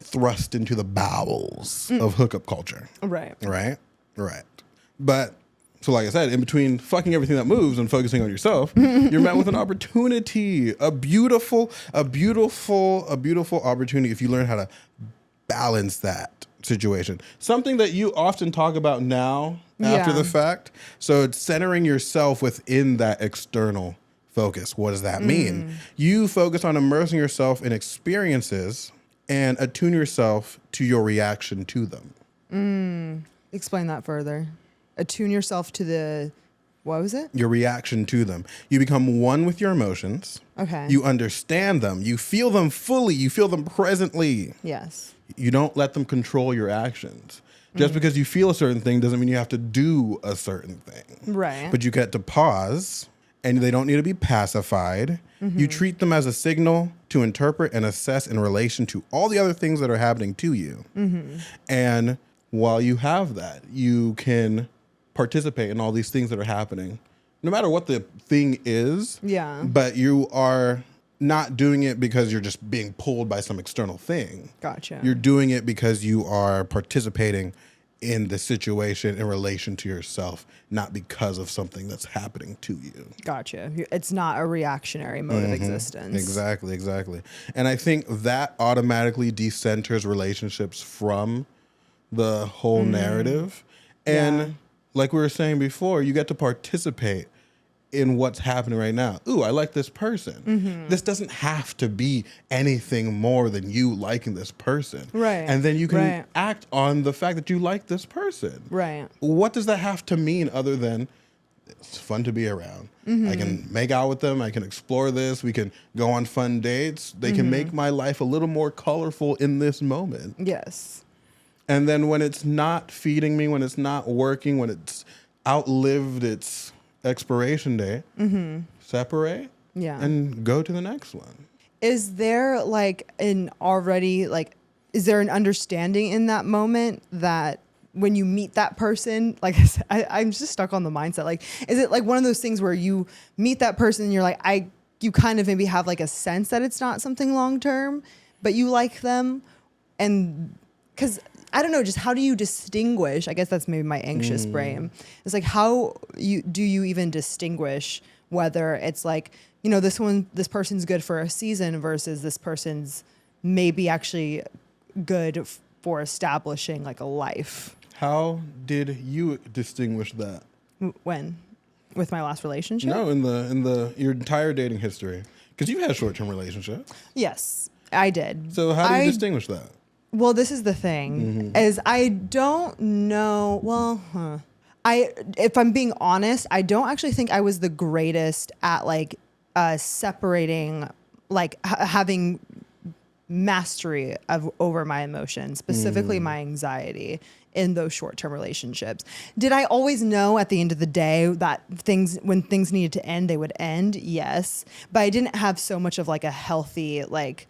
[SPEAKER 1] thrust into the bowels of hookup culture. Right. But so like I said, in between fucking everything that moves and focusing on yourself, you're met with an opportunity, a beautiful opportunity if you learn how to balance that situation. Something that you often talk about now after the fact. So it's centering yourself within that external focus. What does that mean? You focus on immersing yourself in experiences and attune yourself to your reaction to them.
[SPEAKER 2] Explain that further. Attune yourself to what was it?
[SPEAKER 1] Your reaction to them. You become one with your emotions.
[SPEAKER 2] Okay.
[SPEAKER 1] You understand them. You feel them fully. You feel them presently.
[SPEAKER 2] Yes.
[SPEAKER 1] You don't let them control your actions. Just because you feel a certain thing doesn't mean you have to do a certain thing.
[SPEAKER 2] Right.
[SPEAKER 1] But you get to pause, and they don't need to be pacified. You treat them as a signal to interpret and assess in relation to all the other things that are happening to you. And while you have that, you can participate in all these things that are happening, no matter what the thing is.
[SPEAKER 2] Yeah.
[SPEAKER 1] But you are not doing it because you're just being pulled by some external thing.
[SPEAKER 2] Gotcha.
[SPEAKER 1] You're doing it because you are participating in the situation in relation to yourself, not because of something that's happening to you.
[SPEAKER 2] Gotcha. It's not a reactionary mode of existence.
[SPEAKER 1] Exactly. And I think that automatically decenters relationships from the whole narrative. And like we were saying before, you get to participate in what's happening right now. Ooh, I like this person. This doesn't have to be anything more than you liking this person.
[SPEAKER 2] Right.
[SPEAKER 1] And then you can act on the fact that you like this person.
[SPEAKER 2] Right.
[SPEAKER 1] What does that have to mean other than it's fun to be around? I can make out with them. I can explore this. We can go on fun dates. They can make my life a little more colorful in this moment.
[SPEAKER 2] Yes.
[SPEAKER 1] And then when it's not feeding me, when it's not working, when it's outlived its expiration date, separate and go to the next one.
[SPEAKER 2] Is there is there an understanding in that moment that when you meet that person, like I said, I'm just stuck on the mindset. Like, is it like one of those things where you meet that person and you're like, you kind of maybe have like a sense that it's not something long-term, but you like them? And because I don't know, just how do you distinguish? I guess that's maybe my anxious brain. It's like, how do you even distinguish whether it's like, this person's good for a season versus this person's maybe actually good for establishing like a life?
[SPEAKER 1] How did you distinguish that?
[SPEAKER 2] When? With my last relationship?
[SPEAKER 1] No, in your entire dating history. Because you've had short-term relationships.
[SPEAKER 2] Yes, I did.
[SPEAKER 1] So how do you distinguish that?
[SPEAKER 2] Well, this is the thing, is I don't know. Well, if I'm being honest, I don't actually think I was the greatest at like separating, like having mastery over my emotions, specifically my anxiety in those short-term relationships. Did I always know at the end of the day that when things needed to end, they would end? Yes. But I didn't have so much of like a healthy, like,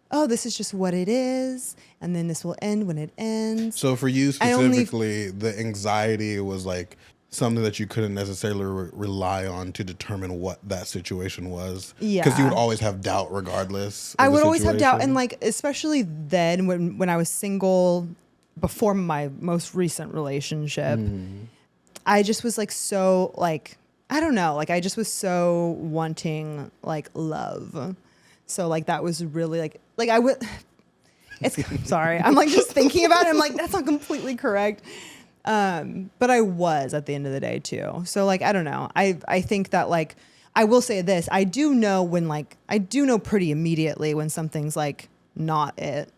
[SPEAKER 2] oh, this is just what it is, and then this will end when it ends.
[SPEAKER 1] So for you specifically, the anxiety was like something that you couldn't necessarily rely on to determine what that situation was.
[SPEAKER 2] Yeah.
[SPEAKER 1] Because you would always have doubt regardless.
[SPEAKER 2] I would always have doubt. And like, especially then when I was single before my most recent relationship, I just was like, so like, I don't know, like I just was so wanting like love. So like, that was really like I would, sorry. I'm like just thinking about it. I'm like, that's not completely correct. But I was at the end of the day too. So like, I don't know. I think that like, I will say this, I do know pretty immediately when something's like not it.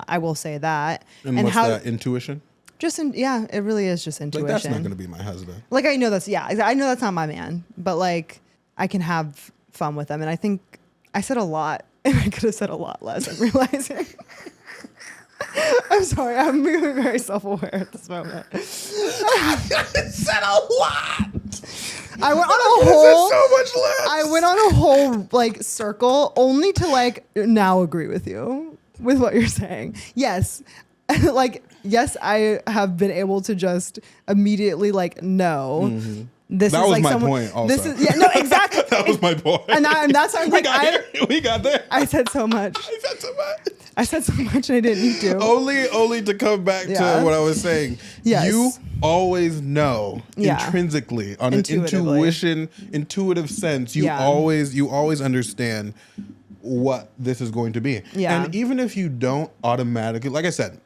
[SPEAKER 2] I will say that.
[SPEAKER 1] And what's that, intuition?
[SPEAKER 2] Yeah, it really is just intuition.
[SPEAKER 1] Like, that's not going to be my husband.
[SPEAKER 2] Like, I know that's not my man, but like, I can have fun with them. And I think I said a lot and I could have said a lot less, I'm realizing. I'm sorry. I'm becoming very self-aware at this moment.
[SPEAKER 1] I said a lot.
[SPEAKER 2] I went on a whole.
[SPEAKER 1] So much less.
[SPEAKER 2] I went on a whole like circle only to like now agree with you with what you're saying. Yes, like yes, I have been able to just immediately like no. Mm-hmm.
[SPEAKER 1] That was like my point. Also,
[SPEAKER 2] this is no exactly.
[SPEAKER 1] That was my point.
[SPEAKER 2] And that sounds like
[SPEAKER 1] we got there.
[SPEAKER 2] I said so much. I said so much and I didn't need to.
[SPEAKER 1] Only to come back to what I was saying.
[SPEAKER 2] Yes.
[SPEAKER 1] You always know intrinsically on an intuitive sense. You always understand what this is going to be. Yeah. And even if you don't automatically, like I said,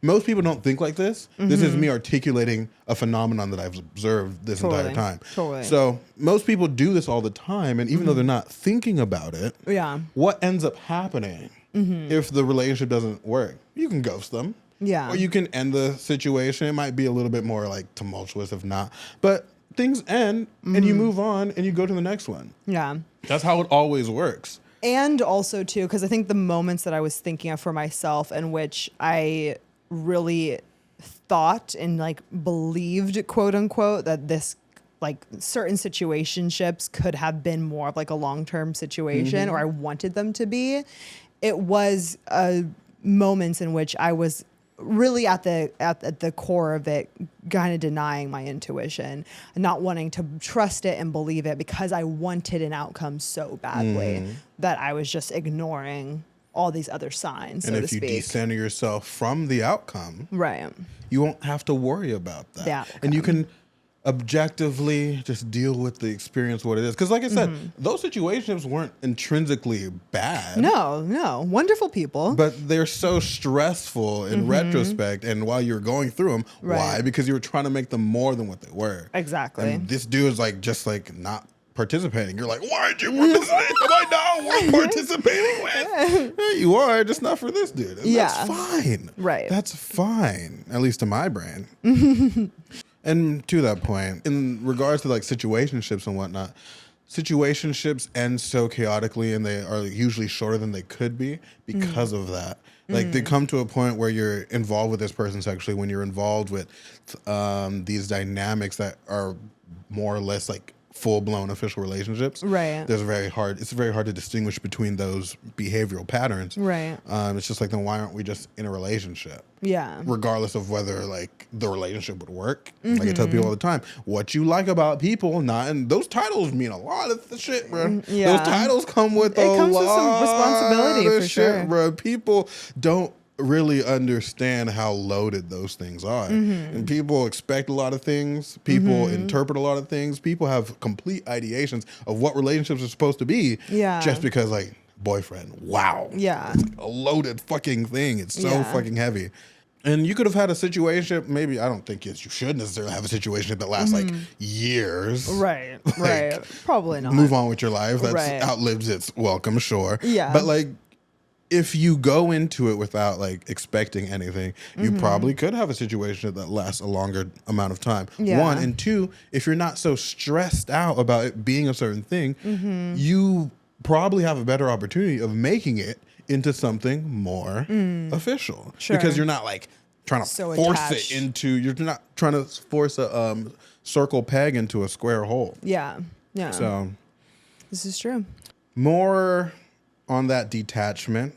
[SPEAKER 1] most people don't think like this. Mm-hmm. This is me articulating a phenomenon that I've observed this entire time.
[SPEAKER 2] Totally.
[SPEAKER 1] So most people do this all the time, and even though they're not thinking about it, what ends up happening if the relationship doesn't work? You can ghost them.
[SPEAKER 2] Yeah.
[SPEAKER 1] Or you can end the situation. It might be a little bit more like tumultuous if not. But things end and you move on and you go to the next one.
[SPEAKER 2] Yeah.
[SPEAKER 1] That's how it always works.
[SPEAKER 2] And also too, because I think the moments that I was thinking of for myself in which I really thought and like believed, quote unquote, that this like certain situationships could have been more of like a long-term situation or I wanted them to be. It was moments in which I was really at the core of it, kind of denying my intuition and not wanting to trust it and believe it because I wanted an outcome so badly that I was just ignoring all these other signs, so to speak. And if you
[SPEAKER 1] decenter yourself from the outcome,
[SPEAKER 2] right,
[SPEAKER 1] you won't have to worry about that.
[SPEAKER 2] Yeah,
[SPEAKER 1] and you can objectively just deal with the experience what it is, because like I said, those situations weren't intrinsically bad.
[SPEAKER 2] No, wonderful people,
[SPEAKER 1] but they're so stressful in retrospect, and while you're going through them, why? Because you were trying to make them more than what they were.
[SPEAKER 2] Exactly.
[SPEAKER 1] And this dude is like just like not participating. You're like, why aren't you participating? Am I not participating with? Yeah, you are, just not for this dude. And that's fine.
[SPEAKER 2] Right.
[SPEAKER 1] That's fine, at least to my brain. And to that point, in regards to like situationships and whatnot, situationships end so chaotically and they are usually shorter than they could be because of that. Like they come to a point where you're involved with this person sexually, when you're involved with these dynamics that are more or less like full-blown official relationships.
[SPEAKER 2] Right.
[SPEAKER 1] It's very hard to distinguish between those behavioral patterns.
[SPEAKER 2] Right.
[SPEAKER 1] It's just like, then why aren't we just in a relationship?
[SPEAKER 2] Yeah.
[SPEAKER 1] Regardless of whether like the relationship would work. Like I tell people all the time, what you like about people, and those titles mean a lot of the shit, bro.
[SPEAKER 2] Yeah.
[SPEAKER 1] Those titles come with a lot
[SPEAKER 2] with some responsibility
[SPEAKER 1] of
[SPEAKER 2] for
[SPEAKER 1] shit,
[SPEAKER 2] sure,
[SPEAKER 1] bro. People don't really understand how loaded those things are. And people expect a lot of things. People interpret a lot of things. People have complete ideations of what relationships are supposed to be just because like boyfriend. Wow.
[SPEAKER 2] Yeah.
[SPEAKER 1] It's a loaded fucking thing. It's so fucking heavy. And you could have had a situation, maybe, I don't think you should necessarily have a situation that lasts like years.
[SPEAKER 2] Right,
[SPEAKER 1] like,
[SPEAKER 2] right. Probably not.
[SPEAKER 1] Move on with your life. That's outlives its welcome, sure.
[SPEAKER 2] Yeah.
[SPEAKER 1] But like, if you go into it without like expecting anything, you probably could have a situation that lasts a longer amount of time.
[SPEAKER 2] Yeah.
[SPEAKER 1] One, and two, if you're not so stressed out about it being a certain thing, you probably have a better opportunity of making it into something more official.
[SPEAKER 2] Sure.
[SPEAKER 1] Because you're not like trying to force it into, you're not trying to force a circle peg into a square hole.
[SPEAKER 2] Yeah. Yeah.
[SPEAKER 1] So
[SPEAKER 2] this is true.
[SPEAKER 1] More on that detachment.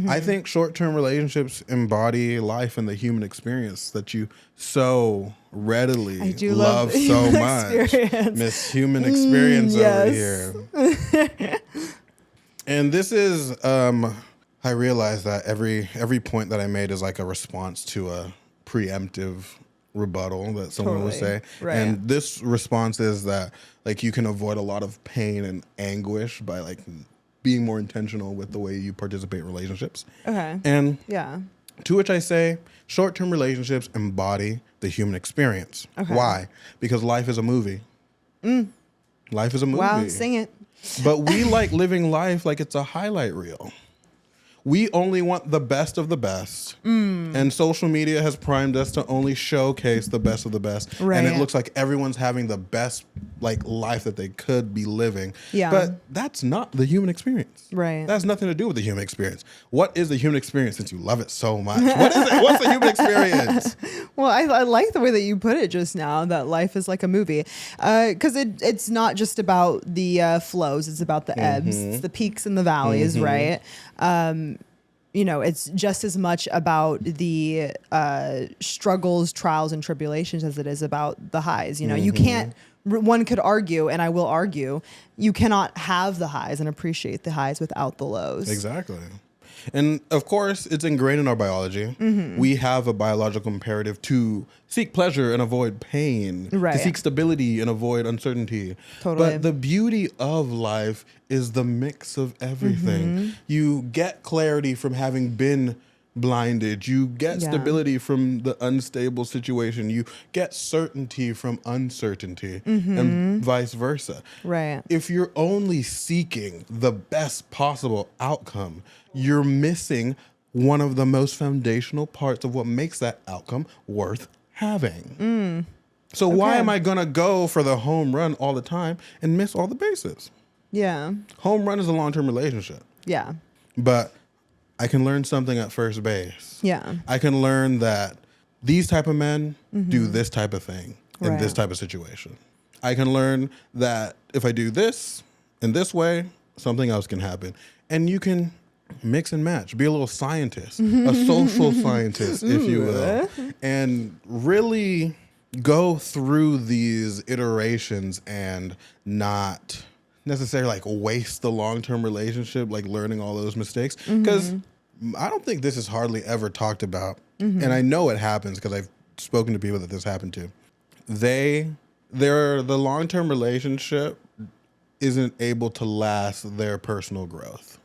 [SPEAKER 1] I think short-term relationships embody life and the human experience that you so readily love so much. Miss Human Experience over here. And this is, I realize that every point that I made is like a response to a preemptive rebuttal that someone would say.
[SPEAKER 2] Right.
[SPEAKER 1] And this response is that like you can avoid a lot of pain and anguish by like being more intentional with the way you participate in relationships.
[SPEAKER 2] Okay.
[SPEAKER 1] And
[SPEAKER 2] yeah.
[SPEAKER 1] To which I say, short-term relationships embody the human experience.
[SPEAKER 2] Okay.
[SPEAKER 1] Why? Because life is a movie. Life is a movie.
[SPEAKER 2] Wow, sing it.
[SPEAKER 1] But we like living life like it's a highlight reel. We only want the best of the best. And social media has primed us to only showcase the best of the best.
[SPEAKER 2] Right.
[SPEAKER 1] And it looks like everyone's having the best like life that they could be living.
[SPEAKER 2] Yeah.
[SPEAKER 1] But that's not the human experience.
[SPEAKER 2] Right.
[SPEAKER 1] That has nothing to do with the human experience. What is the human experience since you love it so much? What is it? What's the human experience?
[SPEAKER 2] Well, I like the way that you put it just now, that life is like a movie. Because it's not just about the flows, it's about the ebbs, it's the peaks and the valleys, right? You know, it's just as much about the struggles, trials, and tribulations as it is about the highs. You know, you can't, one could argue, and I will argue, you cannot have the highs and appreciate the highs without the lows.
[SPEAKER 1] Exactly. And of course, it's ingrained in our biology. We have a biological imperative to seek pleasure and avoid pain,
[SPEAKER 2] Right.
[SPEAKER 1] to seek stability and avoid uncertainty.
[SPEAKER 2] Totally.
[SPEAKER 1] But the beauty of life is the mix of everything. You get clarity from having been blinded. You get stability from the unstable situation. You get certainty from uncertainty and vice versa.
[SPEAKER 2] Right.
[SPEAKER 1] If you're only seeking the best possible outcome, you're missing one of the most foundational parts of what makes that outcome worth having. So why am I going to go for the home run all the time and miss all the bases?
[SPEAKER 2] Yeah.
[SPEAKER 1] Home run is a long-term relationship.
[SPEAKER 2] Yeah.
[SPEAKER 1] But I can learn something at first base.
[SPEAKER 2] Yeah.
[SPEAKER 1] I can learn that these type of men do this type of thing in this type of situation. I can learn that if I do this in this way, something else can happen. And you can mix and match, be a little scientist, a social scientist, if you will, and really go through these iterations and not necessarily like waste the long-term relationship, like learning all those mistakes. Because I don't think this is hardly ever talked about. And I know it happens because I've spoken to people that this happened to. The long-term relationship isn't able to last their personal growth.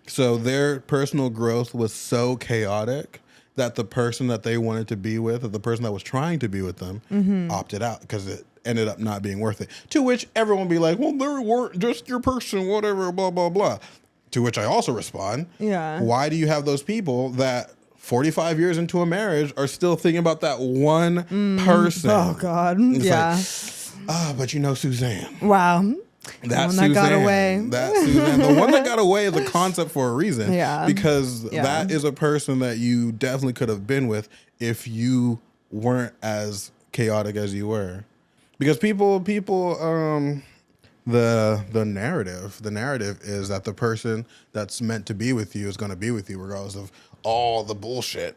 [SPEAKER 1] So their personal growth was so chaotic that the person that they wanted to be with, or the person that was trying to be with them, opted out because it ended up not being worth it. To which everyone would be like, well, they weren't just your person, whatever, blah, blah, blah. To which I also respond, why do you have those people that 45 years into a marriage are still thinking about that one person?
[SPEAKER 2] Oh, God.
[SPEAKER 1] It's like, but you know Suzanne.
[SPEAKER 2] Wow.
[SPEAKER 1] That
[SPEAKER 2] Suzanne got away.
[SPEAKER 1] That Suzanne. The one that got away is a concept for a reason. Because
[SPEAKER 2] Yeah.
[SPEAKER 1] that is a person that you definitely could have been with if you weren't as chaotic as you were. Because people, the narrative is that the person that's meant to be with you is going to be with you regardless of all the bullshit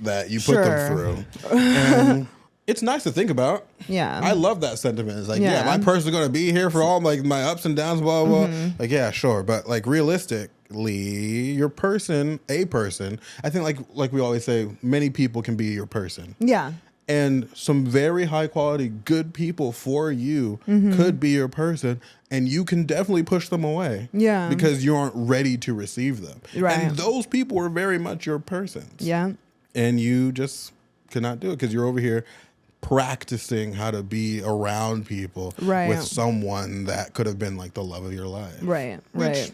[SPEAKER 1] that you put them through. And it's nice to think about.
[SPEAKER 2] Yeah.
[SPEAKER 1] I love that sentiment. It's like, my person's going to be here for all like my ups and downs, blah, blah, blah. Like, yeah, sure. But like realistically, your person, a person, I think like we always say, many people can be your person.
[SPEAKER 2] Yeah.
[SPEAKER 1] And some very high quality, good people for you could be your person, and you can definitely push them away.
[SPEAKER 2] Yeah.
[SPEAKER 1] Because you aren't ready to receive them.
[SPEAKER 2] Right.
[SPEAKER 1] And those people are very much your persons.
[SPEAKER 2] Yeah.
[SPEAKER 1] And you just cannot do it because you're over here practicing how to be around people with someone that could have been like the love of your life.
[SPEAKER 2] Right.
[SPEAKER 1] Which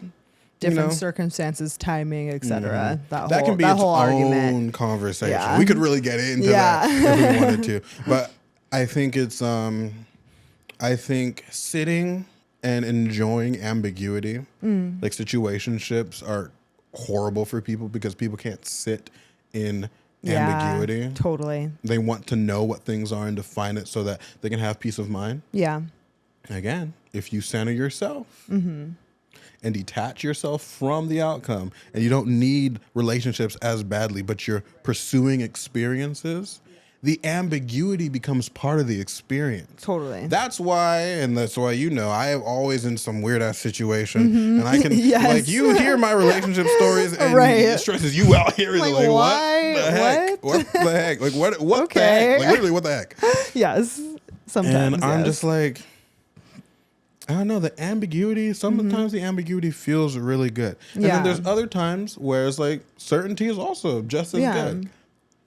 [SPEAKER 2] different circumstances, timing, etc.
[SPEAKER 1] That can be its own argument. Conversation. Yeah. We could really get into that if we wanted to. But I think it's I think sitting and enjoying ambiguity, like situationships are horrible for people because people can't sit in ambiguity.
[SPEAKER 2] Totally.
[SPEAKER 1] They want to know what things are and define it so that they can have peace of mind.
[SPEAKER 2] Yeah.
[SPEAKER 1] Again, if you center yourself and detach yourself from the outcome, and you don't need relationships as badly, but you're pursuing experiences, the ambiguity becomes part of the experience.
[SPEAKER 2] Totally.
[SPEAKER 1] That's why I am always in some weird ass situation, and I can like you hear my relationship stories, and it stresses you out here. Like
[SPEAKER 2] why?
[SPEAKER 1] What the heck? What the heck? Like what the heck? Like literally, what the heck?
[SPEAKER 2] Yes. Sometimes.
[SPEAKER 1] And I'm just like, I don't know, the ambiguity. Sometimes the ambiguity feels really good, and then there's other times where it's like certainty is also just as good.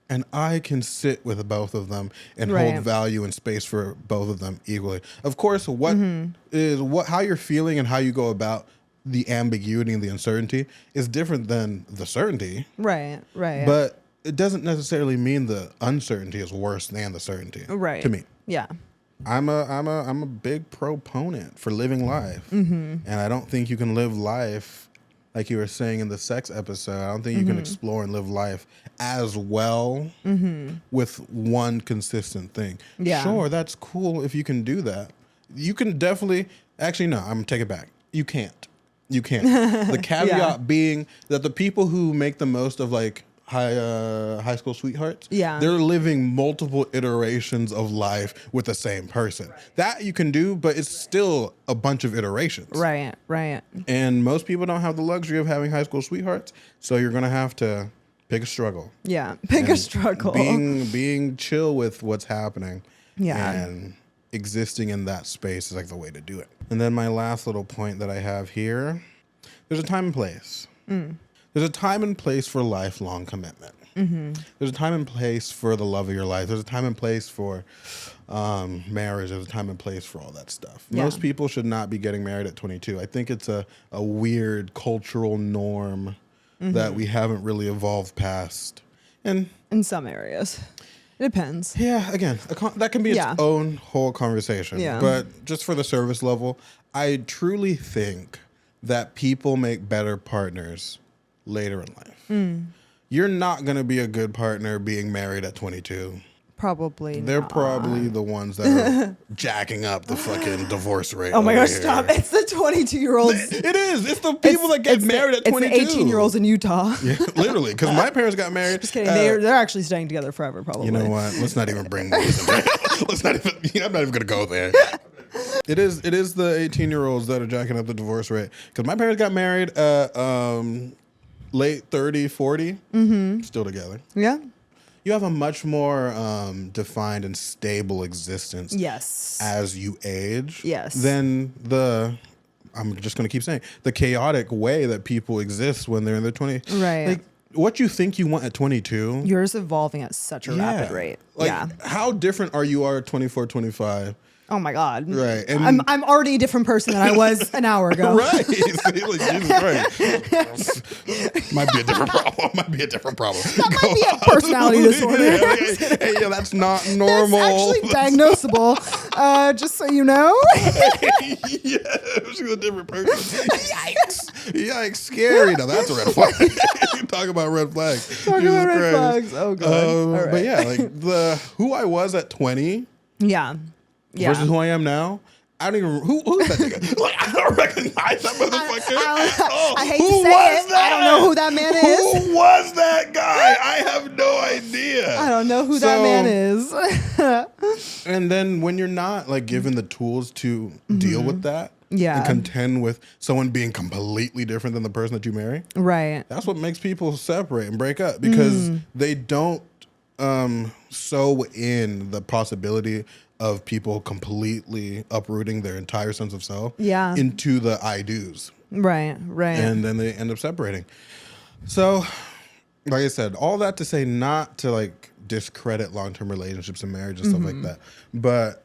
[SPEAKER 1] And I can sit with both of them and hold value and space for both of them equally. Of course, how you're feeling and how you go about the ambiguity and the uncertainty is different than the certainty.
[SPEAKER 2] Right.
[SPEAKER 1] But it doesn't necessarily mean the uncertainty is worse than the certainty.
[SPEAKER 2] Right.
[SPEAKER 1] To me.
[SPEAKER 2] Yeah.
[SPEAKER 1] I'm a big proponent for living life. And I don't think you can live life like you were saying in the sex episode. I don't think you can explore and live life as well with one consistent thing. Yeah. Sure, that's cool if you can do that. You can definitely, actually, no, I'm going to take it back. You can't. The caveat being that the people who make the most of like high school sweethearts, they're living multiple iterations of life with the same person. That you can do, but it's still a bunch of iterations. Right. And most people don't have the luxury of having high school sweethearts, so you're gonna have to pick a struggle.
[SPEAKER 2] Yeah, pick a struggle.
[SPEAKER 1] Being chill with what's happening. Yeah. And existing in that space is like the way to do it. And then my last little point that I have here, there's a time and place. There's a time and place for lifelong commitment. There's a time and place for the love of your life. There's a time and place for marriage. There's a time and place for all that stuff. Most people should not be getting married at 22. I think it's a weird cultural norm that we haven't really evolved past. And
[SPEAKER 2] in some areas. It depends.
[SPEAKER 1] Yeah, again, that can be its own whole conversation. Yeah. But just for the service level, I truly think that people make better partners later in life. You're not going to be a good partner being married at 22.
[SPEAKER 2] Probably
[SPEAKER 1] They're probably the ones that are jacking up the fucking divorce rate.
[SPEAKER 2] Oh my gosh, stop. It's the 22-year-olds.
[SPEAKER 1] It is. It's the people that get married at 22.
[SPEAKER 2] It's the 18-year-olds in Utah.
[SPEAKER 1] Yeah, literally, because my parents got married.
[SPEAKER 2] Just kidding. They're actually staying together forever, probably.
[SPEAKER 1] You know what? Let's not even bring those in there. I'm not even going to go there. It is the 18-year-olds that are jacking up the divorce rate. Because my parents got married late 30, 40, still together. Yeah. You have a much more defined and stable existence as you age than I'm just going to keep saying, the chaotic way that people exist when they're in their 20s. Right. Like, what you think you want at 22.
[SPEAKER 2] Yours evolving at such a rapid rate.
[SPEAKER 1] Like, how different are you at 24, 25?
[SPEAKER 2] Oh my God!
[SPEAKER 1] Right, and
[SPEAKER 2] I'm already a different person than I was an hour ago.
[SPEAKER 1] Right, like, Jesus Christ. Might be a different problem. That
[SPEAKER 2] might be a personality disorder.
[SPEAKER 1] Hey, that's not normal.
[SPEAKER 2] That's actually diagnosable. Just so you know.
[SPEAKER 1] Yeah, she's a different person. Yikes! Scary. Now that's a red flag. Talk about red flags.
[SPEAKER 2] Talk about red flags. Oh God. Right.
[SPEAKER 1] But yeah, like who I was at 20.
[SPEAKER 2] Yeah.
[SPEAKER 1] Versus who I am now. I don't even who is that nigga? Like, I don't recognize that motherfucker.
[SPEAKER 2] I hate to say it. I don't know who that man is.
[SPEAKER 1] Who was that guy? I have no idea.
[SPEAKER 2] I don't know who that man is.
[SPEAKER 1] And then when you're not like given the tools to deal with that, and contend with someone being completely different than the person that you marry, right? That's what makes people separate and break up because they don't sow in the possibility of people completely uprooting their entire sense of self into the I do's. Right. And then they end up separating. So, like I said, all that to say not to like discredit long-term relationships and marriage and stuff like that. But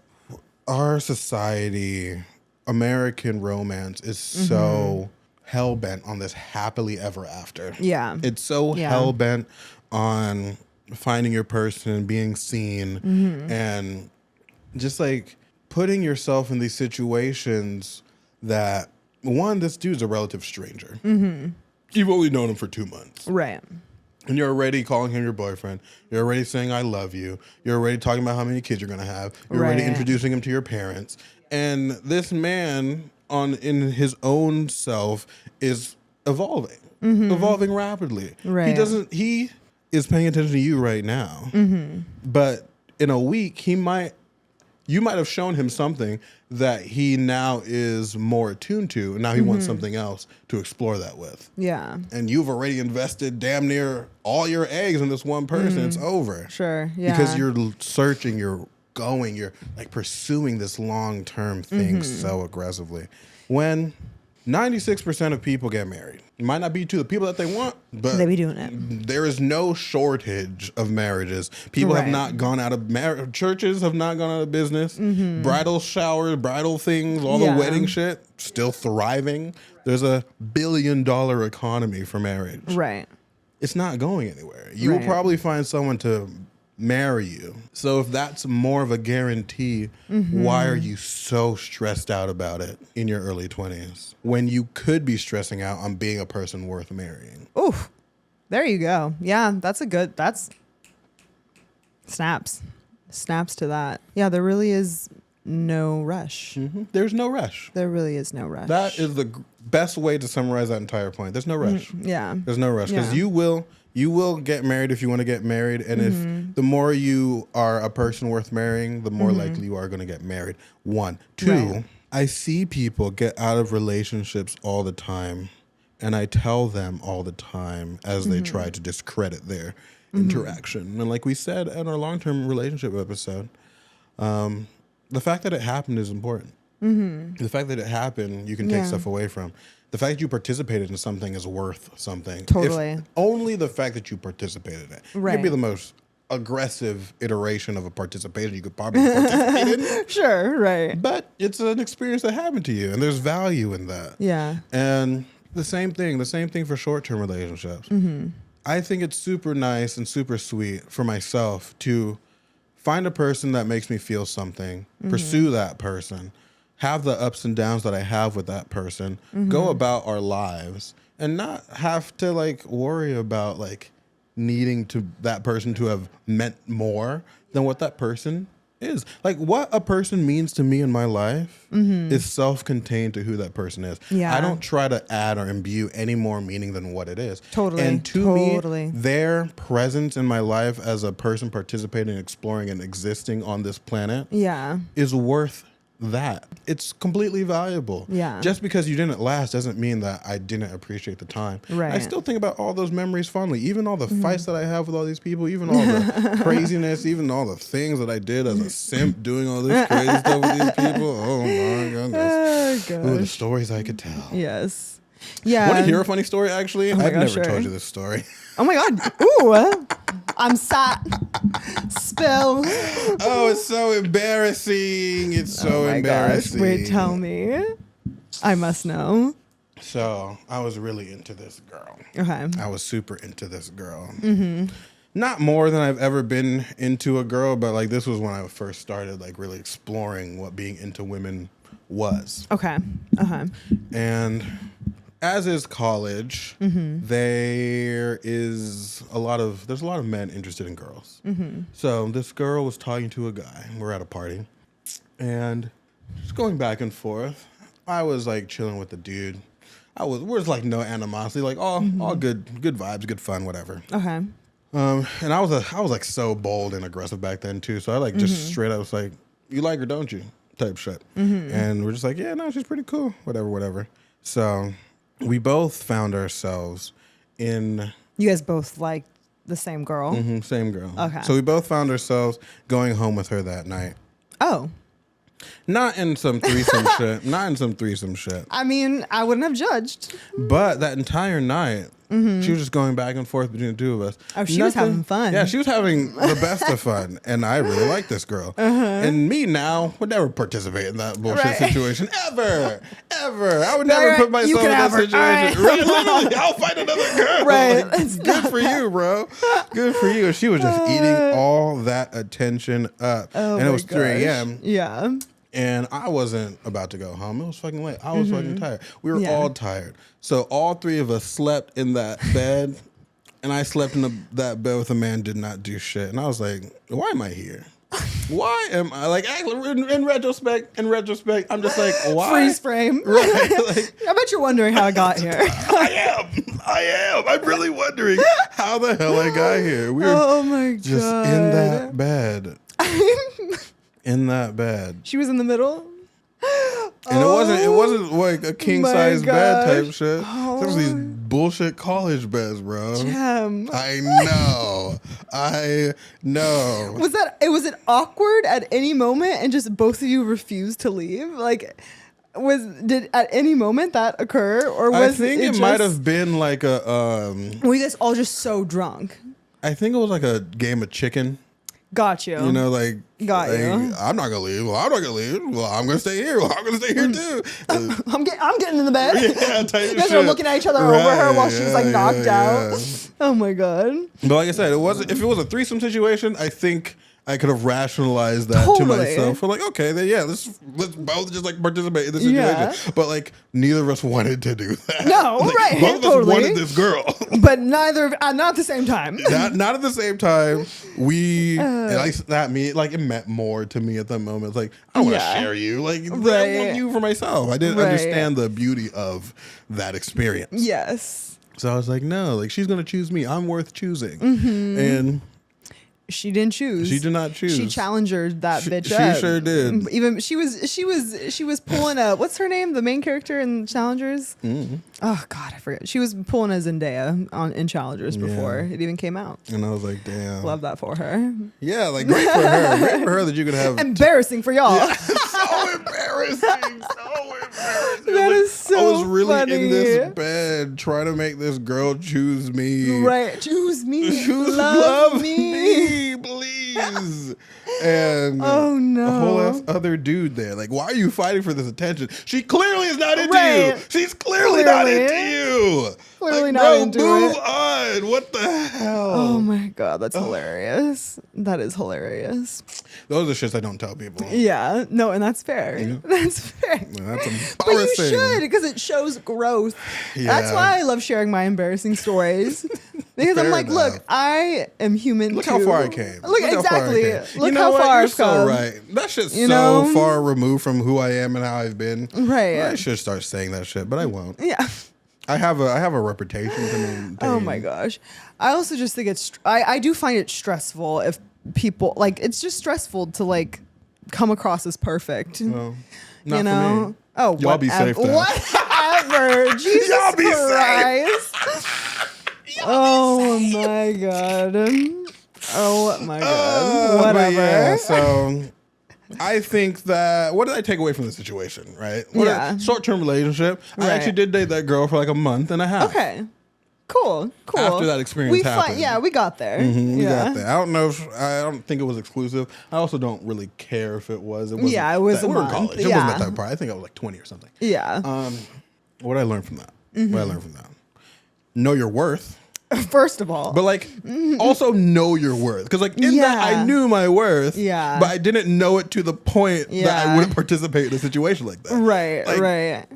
[SPEAKER 1] our society, American romance is so hell bent on this happily ever after.
[SPEAKER 2] Yeah.
[SPEAKER 1] It's so hell bent on finding your person, being seen, and just like putting yourself in these situations that, one, this dude's a relative stranger. You've only known him for 2 months.
[SPEAKER 2] Right.
[SPEAKER 1] And you're already calling him your boyfriend. You're already saying, I love you. You're already talking about how many kids you're going to have. You're already introducing him to your parents. And this man in his own self is evolving rapidly.
[SPEAKER 2] Right.
[SPEAKER 1] He is paying attention to you right now. But in a week, you might have shown him something that he now is more attuned to, and now he wants something else to explore that with. Yeah. And you've already invested damn near all your eggs in this one person. It's over.
[SPEAKER 2] Sure. Yeah.
[SPEAKER 1] Because you're searching, you're like pursuing this long-term thing so aggressively. When 96% of people get married. It might not be to the people that they want, but
[SPEAKER 2] they be doing it.
[SPEAKER 1] There is no shortage of marriages. People have not gone out of marriage. Churches have not gone out of business. Bridal showers, bridal things, all the wedding shit, still thriving. There's a $1 billion economy for marriage. Right. It's not going anywhere. You will probably find someone to marry you. So if that's more of a guarantee, why are you so stressed out about it in your early 20s when you could be stressing out on being a person worth marrying?
[SPEAKER 2] Oof. There you go. Yeah, that's snaps to that. Yeah, there really is no rush.
[SPEAKER 1] There's no rush.
[SPEAKER 2] There really is no rush.
[SPEAKER 1] That is the best way to summarize that entire point. There's no rush. There's no rush because you will get married if you want to get married. And if the more you are a person worth marrying, the more likely you are going to get married. 1. 2, I see people get out of relationships all the time. And I tell them all the time as they try to discredit their interaction. And like we said in our long-term relationship episode, the fact that it happened is important. The fact that it happened, you can take stuff away from. The fact that you participated in something is worth something.
[SPEAKER 2] Totally.
[SPEAKER 1] If only the fact that you participated in it. It could be the most aggressive iteration of a participation you could probably participate in.
[SPEAKER 2] Sure, right.
[SPEAKER 1] But it's an experience that happened to you, and there's value in that. Yeah. And the same thing for short-term relationships. I think it's super nice and super sweet for myself to find a person that makes me feel something, pursue that person, have the ups and downs that I have with that person, go about our lives, and not have to like worry about like needing that person to have meant more than what that person is. Like what a person means to me in my life is self-contained to who that person is. Yeah. I don't try to add or imbue any more meaning than what it is. Totally. And to me, their presence in my life as a person participating, exploring, and existing on this planet is worth that. It's completely valuable. Yeah. Just because you didn't last doesn't mean that I didn't appreciate the time. Right. I still think about all those memories fondly, even all the fights that I have with all these people, even all the craziness, even all the things that I did as a simp doing all this crazy stuff with these people. Oh my goodness. Ooh, the stories I could tell. Yes. Yeah. Want to hear a funny story, actually? I've never told you this story.
[SPEAKER 2] Oh my God. Ooh. I'm sat. Spill.
[SPEAKER 1] Oh, it's so embarrassing. It's so embarrassing.
[SPEAKER 2] Gosh. Wait, tell me. I must know.
[SPEAKER 1] So I was really into this girl. Okay. I was super into this girl. Not more than I've ever been into a girl, but like this was when I first started like really exploring what being into women was. Okay. And as is college, there's a lot of men interested in girls. So this girl was talking to a guy. We're at a party, and just going back and forth. I was like chilling with the dude. We're like no animosity, like all good vibes, good fun, whatever. Okay. And I was like so bold and aggressive back then too. So I like just straight up was like, "You like her, don't you?" type shit. And we're just like, "Yeah, no, she's pretty cool, whatever." So we both found ourselves in...
[SPEAKER 2] You guys both like the same girl?
[SPEAKER 1] Same girl. Okay. So we both found ourselves going home with her that night. Oh. Not in some threesome shit. I mean, I wouldn't have judged. But that entire night, Mm-hmm. She was just going back and forth between the two of us.
[SPEAKER 2] Oh, she was having fun.
[SPEAKER 1] Yeah, she was having the best of fun, and I really like this girl. And me now would never participate in that bullshit situation ever. I would never put myself in that situation. Right. Literally, I'll find another girl.
[SPEAKER 2] Right.
[SPEAKER 1] Like, good for you, bro. Good for you. She was just eating all that attention up, and it was 3 a.m.
[SPEAKER 2] Yeah.
[SPEAKER 1] And I wasn't about to go home. It was fucking late. I was fucking tired. We were all tired. So all three of us slept in that bed, and I slept in that bed with a man did not do shit. And I was like, why am I here? Why am I like in retrospect? I'm just like, why?
[SPEAKER 2] Freeze frame.
[SPEAKER 1] Right. Like,
[SPEAKER 2] I bet you're wondering how I got here.
[SPEAKER 1] I am. I'm really wondering how the hell I got here. We were just in that bed. In that bed.
[SPEAKER 2] She was in the middle?
[SPEAKER 1] And it wasn't like a king size bed type shit. There was these bullshit college beds, bro.
[SPEAKER 2] Damn.
[SPEAKER 1] I know. Was
[SPEAKER 2] it awkward at any moment and just both of you refused to leave? Like did at any moment that occur, or was
[SPEAKER 1] I think it might have been like a
[SPEAKER 2] were you guys all just so drunk?
[SPEAKER 1] I think it was like a game of chicken.
[SPEAKER 2] Got you.
[SPEAKER 1] You know, like,
[SPEAKER 2] got you.
[SPEAKER 1] I'm not gonna leave. Well, I'm not gonna leave. Well, I'm gonna stay here. Well, I'm gonna stay here too.
[SPEAKER 2] I'm getting in the bed.
[SPEAKER 1] Yeah, type
[SPEAKER 2] you guys are looking at each other over her while she's like knocked out. Oh my god.
[SPEAKER 1] But like I said, if it was a threesome situation, I think I could have rationalized that to myself. For like, okay, then let's both just like participate in the situation. Yeah. But like, neither of us wanted to do that.
[SPEAKER 2] No,
[SPEAKER 1] like,
[SPEAKER 2] right?
[SPEAKER 1] Both of us wanted this girl,
[SPEAKER 2] but not at the same time.
[SPEAKER 1] not at the same time. It meant more to me at that moment. It's like, I don't want to share you. Like, I want you for myself. I didn't understand the beauty of that experience.
[SPEAKER 2] Yes.
[SPEAKER 1] So I was like, no, like she's gonna choose me. I'm worth choosing, and.
[SPEAKER 2] She didn't choose.
[SPEAKER 1] She did not choose.
[SPEAKER 2] She challenged that bitch.
[SPEAKER 1] She sure did.
[SPEAKER 2] Even she was pulling a what's her name? The main character in Challengers. Mm-hmm. Oh God, I forget. She was pulling a Zendaya in Challengers before it even came out.
[SPEAKER 1] And I was like, damn.
[SPEAKER 2] Love that for her.
[SPEAKER 1] Yeah, like great for her. Great for her that you could have.
[SPEAKER 2] Embarrassing for y'all.
[SPEAKER 1] Yeah, so embarrassing.
[SPEAKER 2] That is so
[SPEAKER 1] I was really
[SPEAKER 2] funny.
[SPEAKER 1] in this bed trying to make this girl choose me.
[SPEAKER 2] Right, choose me. Love me,
[SPEAKER 1] please. And
[SPEAKER 2] oh no,
[SPEAKER 1] a whole ass other dude there. Like, why are you fighting for this attention? She clearly is not into you. She's clearly not into you.
[SPEAKER 2] Clearly
[SPEAKER 1] like,
[SPEAKER 2] not
[SPEAKER 1] bro,
[SPEAKER 2] into
[SPEAKER 1] move
[SPEAKER 2] it.
[SPEAKER 1] on. What the hell?
[SPEAKER 2] Oh my God, that's hilarious. That is hilarious.
[SPEAKER 1] Those are shits I don't tell people.
[SPEAKER 2] Yeah, no, and that's fair.
[SPEAKER 1] Yeah.
[SPEAKER 2] That's fair.
[SPEAKER 1] Yeah, that's embarrassing.
[SPEAKER 2] But you should, because it shows growth. Yeah. That's why I love sharing my embarrassing stories. Because I'm like, look, I am human
[SPEAKER 1] Look
[SPEAKER 2] too.
[SPEAKER 1] how far I came.
[SPEAKER 2] Look exactly. Look
[SPEAKER 1] how
[SPEAKER 2] far
[SPEAKER 1] I've come.
[SPEAKER 2] So
[SPEAKER 1] right. That shit's so far removed from who I am and how I've been.
[SPEAKER 2] Right.
[SPEAKER 1] I should start saying that shit, but I won't.
[SPEAKER 2] Yeah.
[SPEAKER 1] I have a reputation to maintain.
[SPEAKER 2] Oh my gosh. I also just think I do find it stressful if people it's just stressful to like come across as perfect.
[SPEAKER 1] Well, not for me.
[SPEAKER 2] Oh,
[SPEAKER 1] y'all be safe.
[SPEAKER 2] Whatever. Jesus
[SPEAKER 1] y'all be
[SPEAKER 2] Christ.
[SPEAKER 1] Safe.
[SPEAKER 2] Oh my God. Oh my God. Whatever.
[SPEAKER 1] Yeah, so I think that what did I take away from the situation, right? Short-term relationship. Right. I actually did date that girl for like a month and a half.
[SPEAKER 2] Okay. Cool.
[SPEAKER 1] After that experience happened.
[SPEAKER 2] We got there.
[SPEAKER 1] Mm-hmm, we got there. I don't think it was exclusive. I also don't really care if it was. It was
[SPEAKER 2] a month.
[SPEAKER 1] We were in college. It wasn't that type of part. I think I was like 20 or something.
[SPEAKER 2] Yeah.
[SPEAKER 1] What did I learn from that? What did I learn from that? Know your worth.
[SPEAKER 2] First of all.
[SPEAKER 1] But like also know your worth. Because like in that I knew my worth.
[SPEAKER 2] Yeah.
[SPEAKER 1] But I didn't know it to the point that I wouldn't participate in a situation like that.
[SPEAKER 2] Right.
[SPEAKER 1] Like,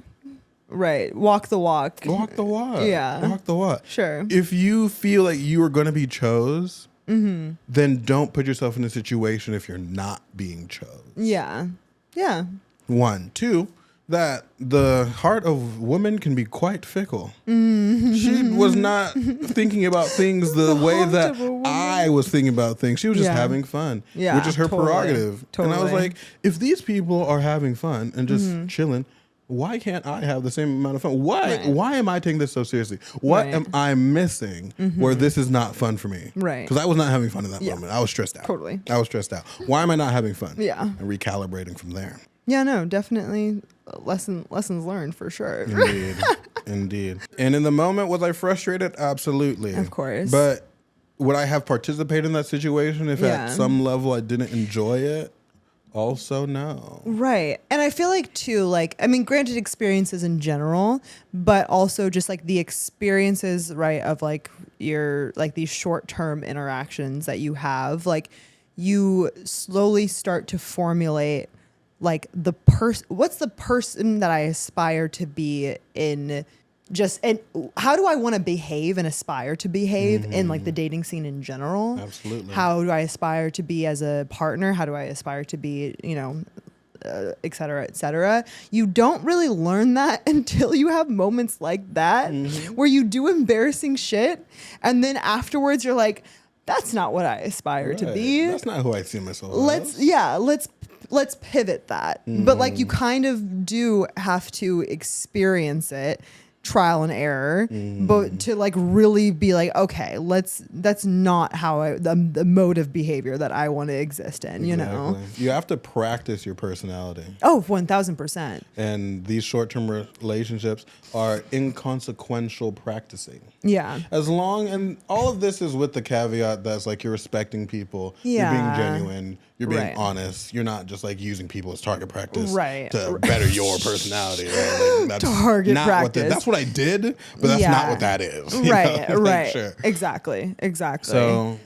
[SPEAKER 2] right. Walk the walk.
[SPEAKER 1] Walk the walk.
[SPEAKER 2] Yeah.
[SPEAKER 1] Walk the walk.
[SPEAKER 2] Sure.
[SPEAKER 1] If you feel like you are going to be chose, then don't put yourself in a situation if you're not being chose.
[SPEAKER 2] Yeah. Yeah.
[SPEAKER 1] 1, 2, that the heart of women can be quite fickle. She was not thinking about things the way that I was thinking about things. She was just having fun, which is her prerogative. And I was like, if these people are having fun and just chilling, why can't I have the same amount of fun? Why am I taking this so seriously? What am I missing where this is not fun for me?
[SPEAKER 2] Right.
[SPEAKER 1] Because I was not having fun in that moment. I was stressed out.
[SPEAKER 2] Totally.
[SPEAKER 1] I was stressed out. Why am I not having fun?
[SPEAKER 2] Yeah.
[SPEAKER 1] And recalibrating from there.
[SPEAKER 2] Yeah, no, definitely lessons learned for sure.
[SPEAKER 1] Indeed. Indeed. And in the moment, was I frustrated? Absolutely.
[SPEAKER 2] Of course.
[SPEAKER 1] But would I have participated in that situation if at some level I didn't enjoy it? Also, no.
[SPEAKER 2] Right. And I feel like too, like, I mean, granted experiences in general, but also just like the experiences, right, of like your, like these short-term interactions that you have, like you slowly start to formulate like what's the person that I aspire to be in just, and how do I want to behave and aspire to behave in like the dating scene in general?
[SPEAKER 1] Absolutely.
[SPEAKER 2] How do I aspire to be as a partner? How do I aspire to be, you know, et cetera, et cetera. You don't really learn that until you have moments like that where you do embarrassing shit. And then afterwards you're like, that's not what I aspire to be.
[SPEAKER 1] That's not who I see myself
[SPEAKER 2] Let's pivot that. But like you kind of do have to experience it, trial and error, but to like really be like, okay, that's not how the mode of behavior that I want to exist in, you know?
[SPEAKER 1] You have to practice your personality.
[SPEAKER 2] Oh, 1000%.
[SPEAKER 1] And these short-term relationships are inconsequential practicing.
[SPEAKER 2] Yeah.
[SPEAKER 1] As long, and all of this is with the caveat that's like you're respecting people, you're being genuine, you're being honest, you're not just like using people as target practice to better your personality. Right? Like, that's
[SPEAKER 2] target practice.
[SPEAKER 1] That's what I did, but that's not what that is.
[SPEAKER 2] Right, right.
[SPEAKER 1] Sure.
[SPEAKER 2] Exactly.
[SPEAKER 1] So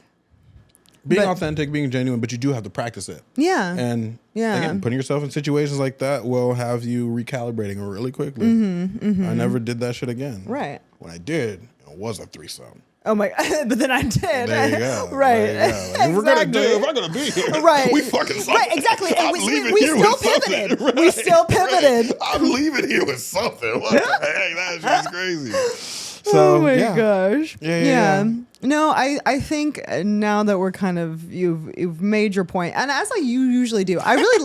[SPEAKER 1] being authentic, being genuine, but you do have to practice it.
[SPEAKER 2] Yeah.
[SPEAKER 1] And again, putting yourself in situations like that will have you recalibrating really quickly. I never did that shit again.
[SPEAKER 2] Right.
[SPEAKER 1] When I did, it was a threesome.
[SPEAKER 2] Oh my! But then I did.
[SPEAKER 1] There you go.
[SPEAKER 2] Right.
[SPEAKER 1] There you go. Like, if we're gonna be here,
[SPEAKER 2] right?
[SPEAKER 1] We fucking something.
[SPEAKER 2] Right. Exactly. And we still pivoted. Right, we still pivoted.
[SPEAKER 1] Right. I'm leaving here with something. What the heck? That's just crazy. So,
[SPEAKER 2] oh my gosh.
[SPEAKER 1] Yeah.
[SPEAKER 2] No, I think now that we're kind of you've made your point, and as like you usually do, I really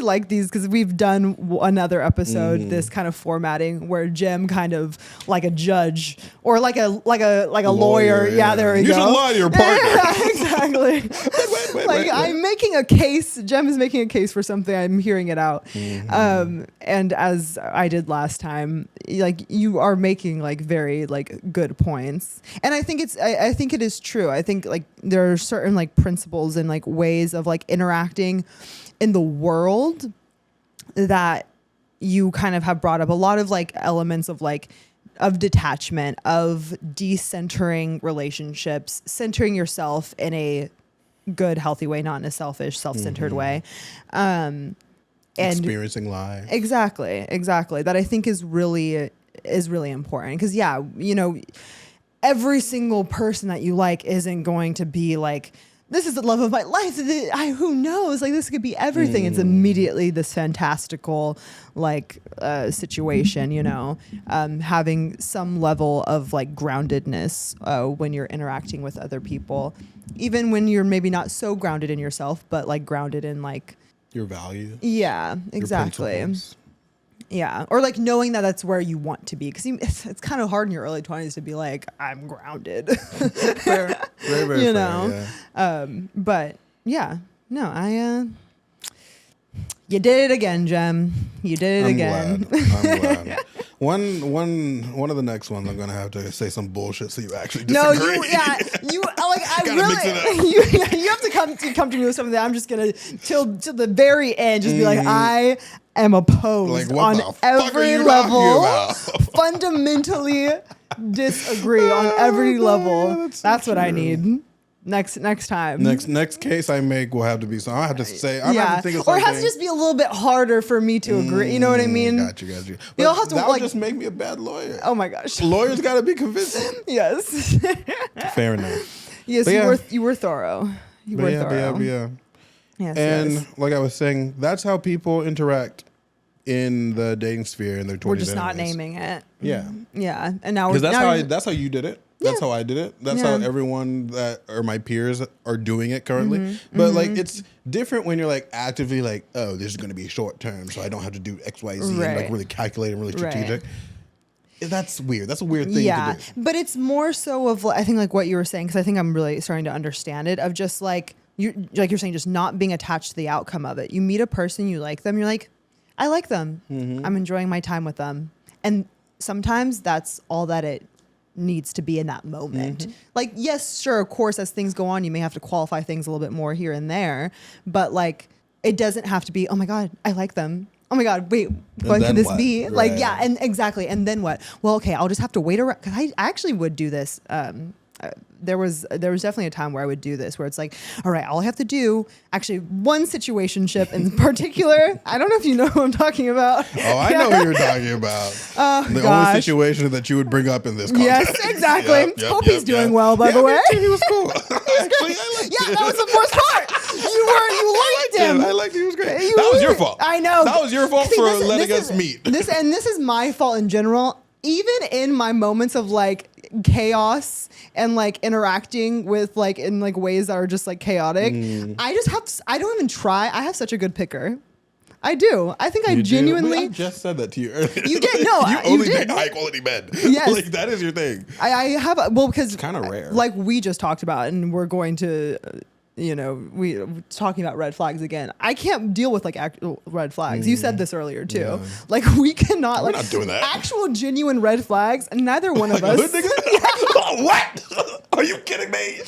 [SPEAKER 2] like these because we've done another episode, this kind of formatting where Jim kind of like a judge or like a lawyer. Yeah, there we go.
[SPEAKER 1] You should lie to your partner.
[SPEAKER 2] Yeah, exactly. wait. I'm making a case. Jem is making a case for something. I'm hearing it out. And as I did last time, like you are making like very like good points, and I think I think it is true. I think like there are certain like principles and like ways of like interacting in the world that you kind of have brought up, a lot of like elements of like of detachment, of decentering relationships, centering yourself in a good, healthy way, not in a selfish, self-centered way. And
[SPEAKER 1] experiencing life.
[SPEAKER 2] Exactly. That I think is really important. Because you know, every single person that you like isn't going to be like, this is the love of my life. Who knows? Like this could be everything. It's immediately this fantastical like situation, you know, having some level of like groundedness when you're interacting with other people, even when you're maybe not so grounded in yourself, but like grounded in like
[SPEAKER 1] your value.
[SPEAKER 2] Yeah, exactly. Yeah, or like knowing that that's where you want to be, because it's kind of hard in your early 20s to be like, I'm grounded.
[SPEAKER 1] Fair. Very
[SPEAKER 2] you
[SPEAKER 1] fair,
[SPEAKER 2] know,
[SPEAKER 1] yeah.
[SPEAKER 2] But yeah, no, you did it again, Jem. You did it again.
[SPEAKER 1] I'm glad. One of the next ones, I'm gonna have to say some bullshit so you actually disagree.
[SPEAKER 2] You have to come to me with something that I'm just gonna till the very end just be like, I am opposed on every level. Fundamentally disagree on every level. That's what I need. Next time.
[SPEAKER 1] Next case I make will have to be something. I have to say. I have to think of something.
[SPEAKER 2] Or it has to just be a little bit harder for me to agree. You know what I mean?
[SPEAKER 1] Got you. But
[SPEAKER 2] you'll have to
[SPEAKER 1] that would just make me a bad lawyer.
[SPEAKER 2] Oh my gosh.
[SPEAKER 1] Lawyers got to be convincing.
[SPEAKER 2] Yes.
[SPEAKER 1] Fair enough.
[SPEAKER 2] Yes, you were thorough. You were thorough.
[SPEAKER 1] Yeah.
[SPEAKER 2] Yes,
[SPEAKER 1] and like I was saying, that's how people interact in the dating sphere in their 20s.
[SPEAKER 2] We're just not naming it.
[SPEAKER 1] Yeah.
[SPEAKER 2] Yeah. And now
[SPEAKER 1] because that's how you did it. That's how I did it. That's how everyone that are my peers are doing it currently. But like it's different when you're like actively like, oh, this is going to be short term, so I don't have to do X, Y, Z, and like really calculate and really strategic. Right. That's weird. That's a weird thing to do.
[SPEAKER 2] But it's more so of I think like what you were saying, because I think I'm really starting to understand it, of just like you're saying, just not being attached to the outcome of it. You meet a person, you like them, you're like, I like them. I'm enjoying my time with them. And sometimes that's all that it needs to be in that moment. Like, yes, sure, of course, as things go on, you may have to qualify things a little bit more here and there, but like, it doesn't have to be, oh my God, I like them. Oh my God, wait, what could this be? Right. Like, yeah, and exactly. And then what? Well, okay, I'll just have to wait around. Cause I actually would do this. There was definitely a time where I would do this, where it's like, all right, all I have to do, actually one situationship in particular, I don't know if you know who I'm talking about.
[SPEAKER 1] Oh, I know who you're talking about. The only situation that you would bring up in this context.
[SPEAKER 2] Yes, exactly. Hope he's doing well, by the way.
[SPEAKER 1] He was cool. Actually, I liked him.
[SPEAKER 2] That was the worst part. You liked him.
[SPEAKER 1] I liked him. He was great. That was your fault.
[SPEAKER 2] I know.
[SPEAKER 1] That was your fault for letting us meet.
[SPEAKER 2] This is my fault in general. Even in my moments of like chaos and like interacting with like in like ways that are just like chaotic, I don't even try. I have such a good picker. I do. I think I genuinely.
[SPEAKER 1] I just said that to you earlier.
[SPEAKER 2] You did. No,
[SPEAKER 1] you only date high quality men.
[SPEAKER 2] Yes.
[SPEAKER 1] Like that is your thing.
[SPEAKER 2] I have because
[SPEAKER 1] it's kind of rare.
[SPEAKER 2] Like we just talked about, and we're going to. We talking about red flags again. I can't deal with like actual red flags. You said this earlier too. Yeah. Like we cannot.
[SPEAKER 1] We're not doing that.
[SPEAKER 2] Actual genuine red flags. And neither one of us.
[SPEAKER 1] What? Are you kidding me?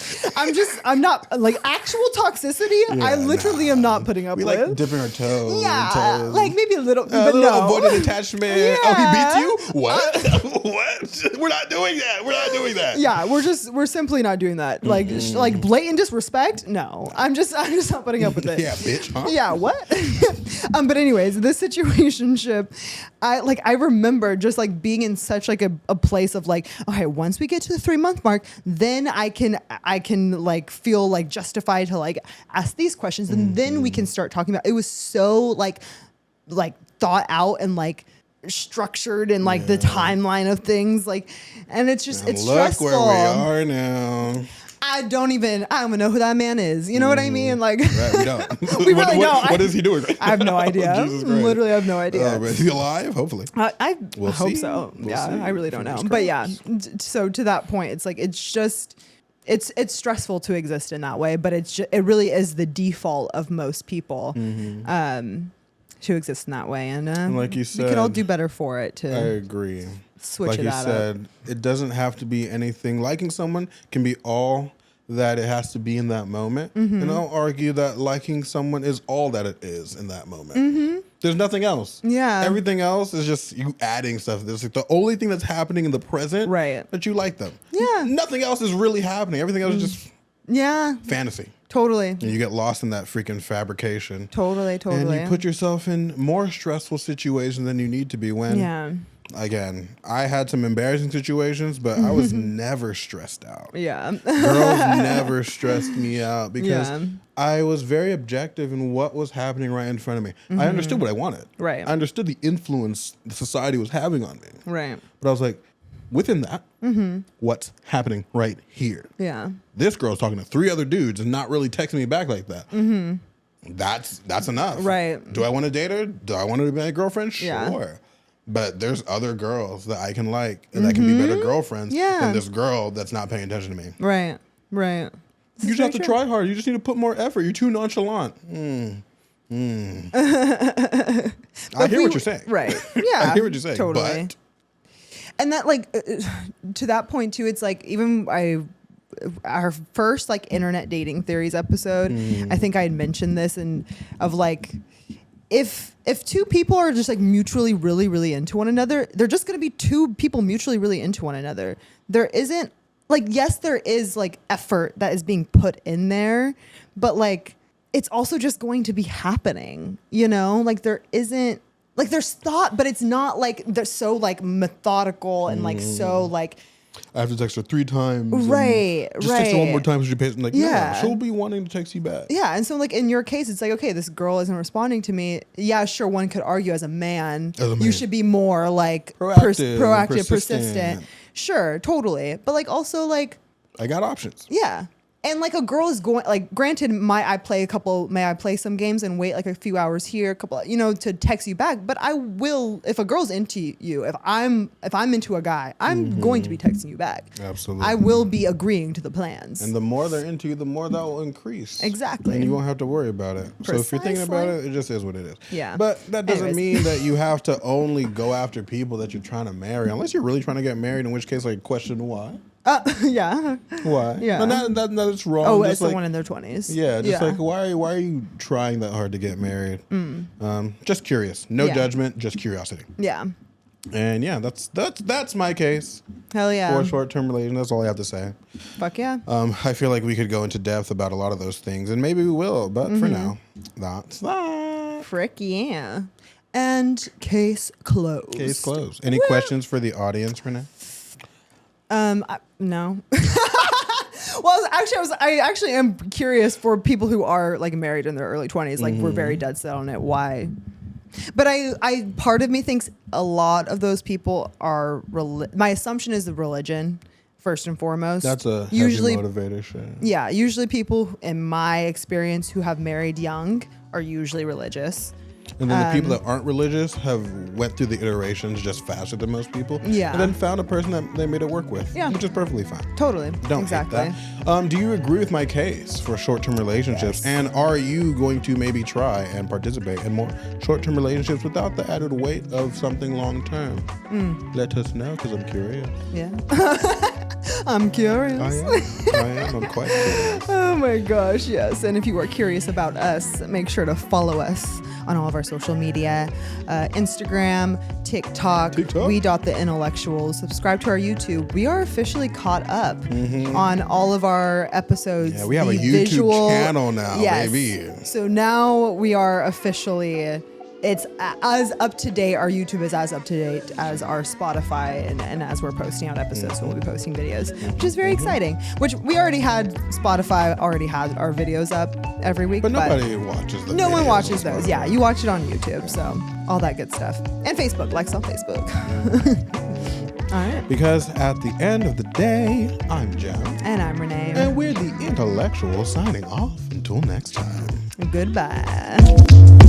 [SPEAKER 2] I'm not like actual toxicity. Yeah, I literally am not putting up
[SPEAKER 1] we
[SPEAKER 2] with.
[SPEAKER 1] Like dipping our toes.
[SPEAKER 2] Yeah, like maybe a little, but no.
[SPEAKER 1] Avoided attachment. Yeah. Oh, he beats you? What? What? We're not doing that. We're not doing that.
[SPEAKER 2] Yeah, we're simply not doing that. Like like blatant disrespect. No, I'm just not putting up with it.
[SPEAKER 1] Yeah, bitch. Huh?
[SPEAKER 2] Yeah, what? But anyways, this situationship, I remember just like being in such like a place of like, okay, once we get to the 3-month mark, then I can like feel like justified to like ask these questions, and then we can start talking about. It was so like thought out and like structured and like the timeline of things, like, and it's just it's stressful.
[SPEAKER 1] Look where we are now.
[SPEAKER 2] I don't even know who that man is. You know what I mean? Like,
[SPEAKER 1] right, we don't.
[SPEAKER 2] We really don't.
[SPEAKER 1] What is he doing?
[SPEAKER 2] I have no idea. Literally, I have no idea.
[SPEAKER 1] Is he alive? Hopefully.
[SPEAKER 2] I hope so. We'll see. I really don't know. But yeah, so to that point, it's like it's stressful to exist in that way. But it really is the default of most people to exist in that way. And
[SPEAKER 1] like you said,
[SPEAKER 2] we could all do better for it. I
[SPEAKER 1] agree.
[SPEAKER 2] Switch
[SPEAKER 1] like
[SPEAKER 2] it
[SPEAKER 1] you
[SPEAKER 2] out
[SPEAKER 1] said, it doesn't have to be anything. Liking someone can be all that it has to be in that moment. And I'll argue that liking someone is all that it is in that moment. There's nothing else.
[SPEAKER 2] Yeah.
[SPEAKER 1] Everything else is just you adding stuff. It's like the only thing that's happening in the present that you like them.
[SPEAKER 2] Yeah.
[SPEAKER 1] Nothing else is really happening. Everything else is just fantasy.
[SPEAKER 2] Totally.
[SPEAKER 1] And you get lost in that freaking fabrication.
[SPEAKER 2] Totally.
[SPEAKER 1] And you put yourself in more stressful situations than you need to be when again, I had some embarrassing situations, but I was never stressed out.
[SPEAKER 2] Yeah.
[SPEAKER 1] Girls never stressed me out because I was very objective in what was happening right in front of me. I understood what I wanted.
[SPEAKER 2] Right.
[SPEAKER 1] I understood the influence the society was having on me.
[SPEAKER 2] Right.
[SPEAKER 1] But I was like, within that, what's happening right here?
[SPEAKER 2] Yeah.
[SPEAKER 1] This girl's talking to 3 other dudes and not really texting me back like that. That's enough.
[SPEAKER 2] Right.
[SPEAKER 1] Do I want to date her? Do I want her to be my girlfriend? Sure.
[SPEAKER 2] Yeah.
[SPEAKER 1] But there's other girls that I can like and that can be better girlfriends than this girl that's not paying attention to me.
[SPEAKER 2] Right. You
[SPEAKER 1] just have to try hard. You just need to put more effort. You're too nonchalant. I hear what you're saying.
[SPEAKER 2] Right. Yeah.
[SPEAKER 1] I hear what you're saying.
[SPEAKER 2] Totally.
[SPEAKER 1] But
[SPEAKER 2] and that like to that point too, it's like even our first like internet dating theories episode, I think I had mentioned this and of like if 2 people are just like mutually really, really into one another, they're just going to be 2 people mutually really into one another. There isn't like, yes, there is like effort that is being put in there, but like, it's also just going to be happening, you know, like there isn't like, there's thought, but it's not like they're so like methodical and like, so like,
[SPEAKER 1] I have to text her 3 times.
[SPEAKER 2] Right.
[SPEAKER 1] Just text her one more time so she pays. Like, no, she'll be wanting to text you back.
[SPEAKER 2] Yeah. And so like in your case, it's like, okay, this girl isn't responding to me. Yeah, sure. One could argue as a man, you should be more like proactive, persistent. Sure. Totally. But like also like.
[SPEAKER 1] I got options.
[SPEAKER 2] Yeah. And like a girl is going, like, granted, may I play some games and wait like a few hours here, a couple, to text you back. But I will, if a girl's into you, if I'm into a guy, I'm going to be texting you back.
[SPEAKER 1] Absolutely.
[SPEAKER 2] I will be agreeing to the plans.
[SPEAKER 1] And the more they're into you, the more that will increase.
[SPEAKER 2] Exactly.
[SPEAKER 1] And you won't have to worry about it. Precisely. So if you're thinking about it, it just is what it is.
[SPEAKER 2] Yeah.
[SPEAKER 1] But that doesn't mean that you have to only go after people that you're trying to marry, unless you're really trying to get married, in which case, like, question why.
[SPEAKER 2] Yeah.
[SPEAKER 1] Why?
[SPEAKER 2] Yeah.
[SPEAKER 1] No, that's wrong.
[SPEAKER 2] Oh, it's the one in their 20s.
[SPEAKER 1] Yeah, like why are you trying that hard to get married? Just curious. No judgment, just curiosity.
[SPEAKER 2] Yeah.
[SPEAKER 1] And yeah, that's my case.
[SPEAKER 2] Hell yeah.
[SPEAKER 1] For a short-term relation, that's all I have to say.
[SPEAKER 2] Fuck yeah.
[SPEAKER 1] I feel like we could go into depth about a lot of those things, and maybe we will, but for now, that's that.
[SPEAKER 2] Frick yeah. And case closed.
[SPEAKER 1] Case closed. Any questions for the audience, Renee?
[SPEAKER 2] No. Well, I actually am curious for people who are like married in their early 20s, like we're very dead set on it. Why? But I part of me thinks a lot of those people are, my assumption is the religion first and foremost.
[SPEAKER 1] That's a
[SPEAKER 2] usually
[SPEAKER 1] heavy motivator shit.
[SPEAKER 2] Yeah. Usually people in my experience who have married young are usually religious.
[SPEAKER 1] And then the people that aren't religious have went through the iterations just faster than most people.
[SPEAKER 2] Yeah.
[SPEAKER 1] And then found a person that they made it work with.
[SPEAKER 2] Yeah.
[SPEAKER 1] Which is perfectly fine.
[SPEAKER 2] Totally.
[SPEAKER 1] Don't
[SPEAKER 2] exactly.
[SPEAKER 1] hate that. Do you agree with my case for short-term relationships? Yes. And are you going to maybe try and participate in more short-term relationships without the added weight of something long-term? Let us know, because I'm curious.
[SPEAKER 2] Yeah. I'm curious.
[SPEAKER 1] I am. I'm quite curious.
[SPEAKER 2] Oh my gosh, yes. And if you are curious about us, make sure to follow us on all of our social media, Instagram, TikTok, TheIntellectuals. Subscribe to our YouTube. We are officially caught up on all of our episodes.
[SPEAKER 1] Yeah, we have a YouTube channel now, baby.
[SPEAKER 2] So now we are officially, it's as up to date. Our YouTube is as up to date as our Spotify, and as we're posting out episodes, we'll be posting videos, which is very exciting. Which we already had, Spotify already had our videos up every week,
[SPEAKER 1] but nobody watches them.
[SPEAKER 2] No one watches those. Yeah, you watch it on YouTube, so all that good stuff, and Facebook, likes on Facebook. All right.
[SPEAKER 1] Because at the end of the day, I'm John,
[SPEAKER 2] and I'm Renee,
[SPEAKER 1] and we're the Intellectuals signing off until next time.
[SPEAKER 2] Goodbye.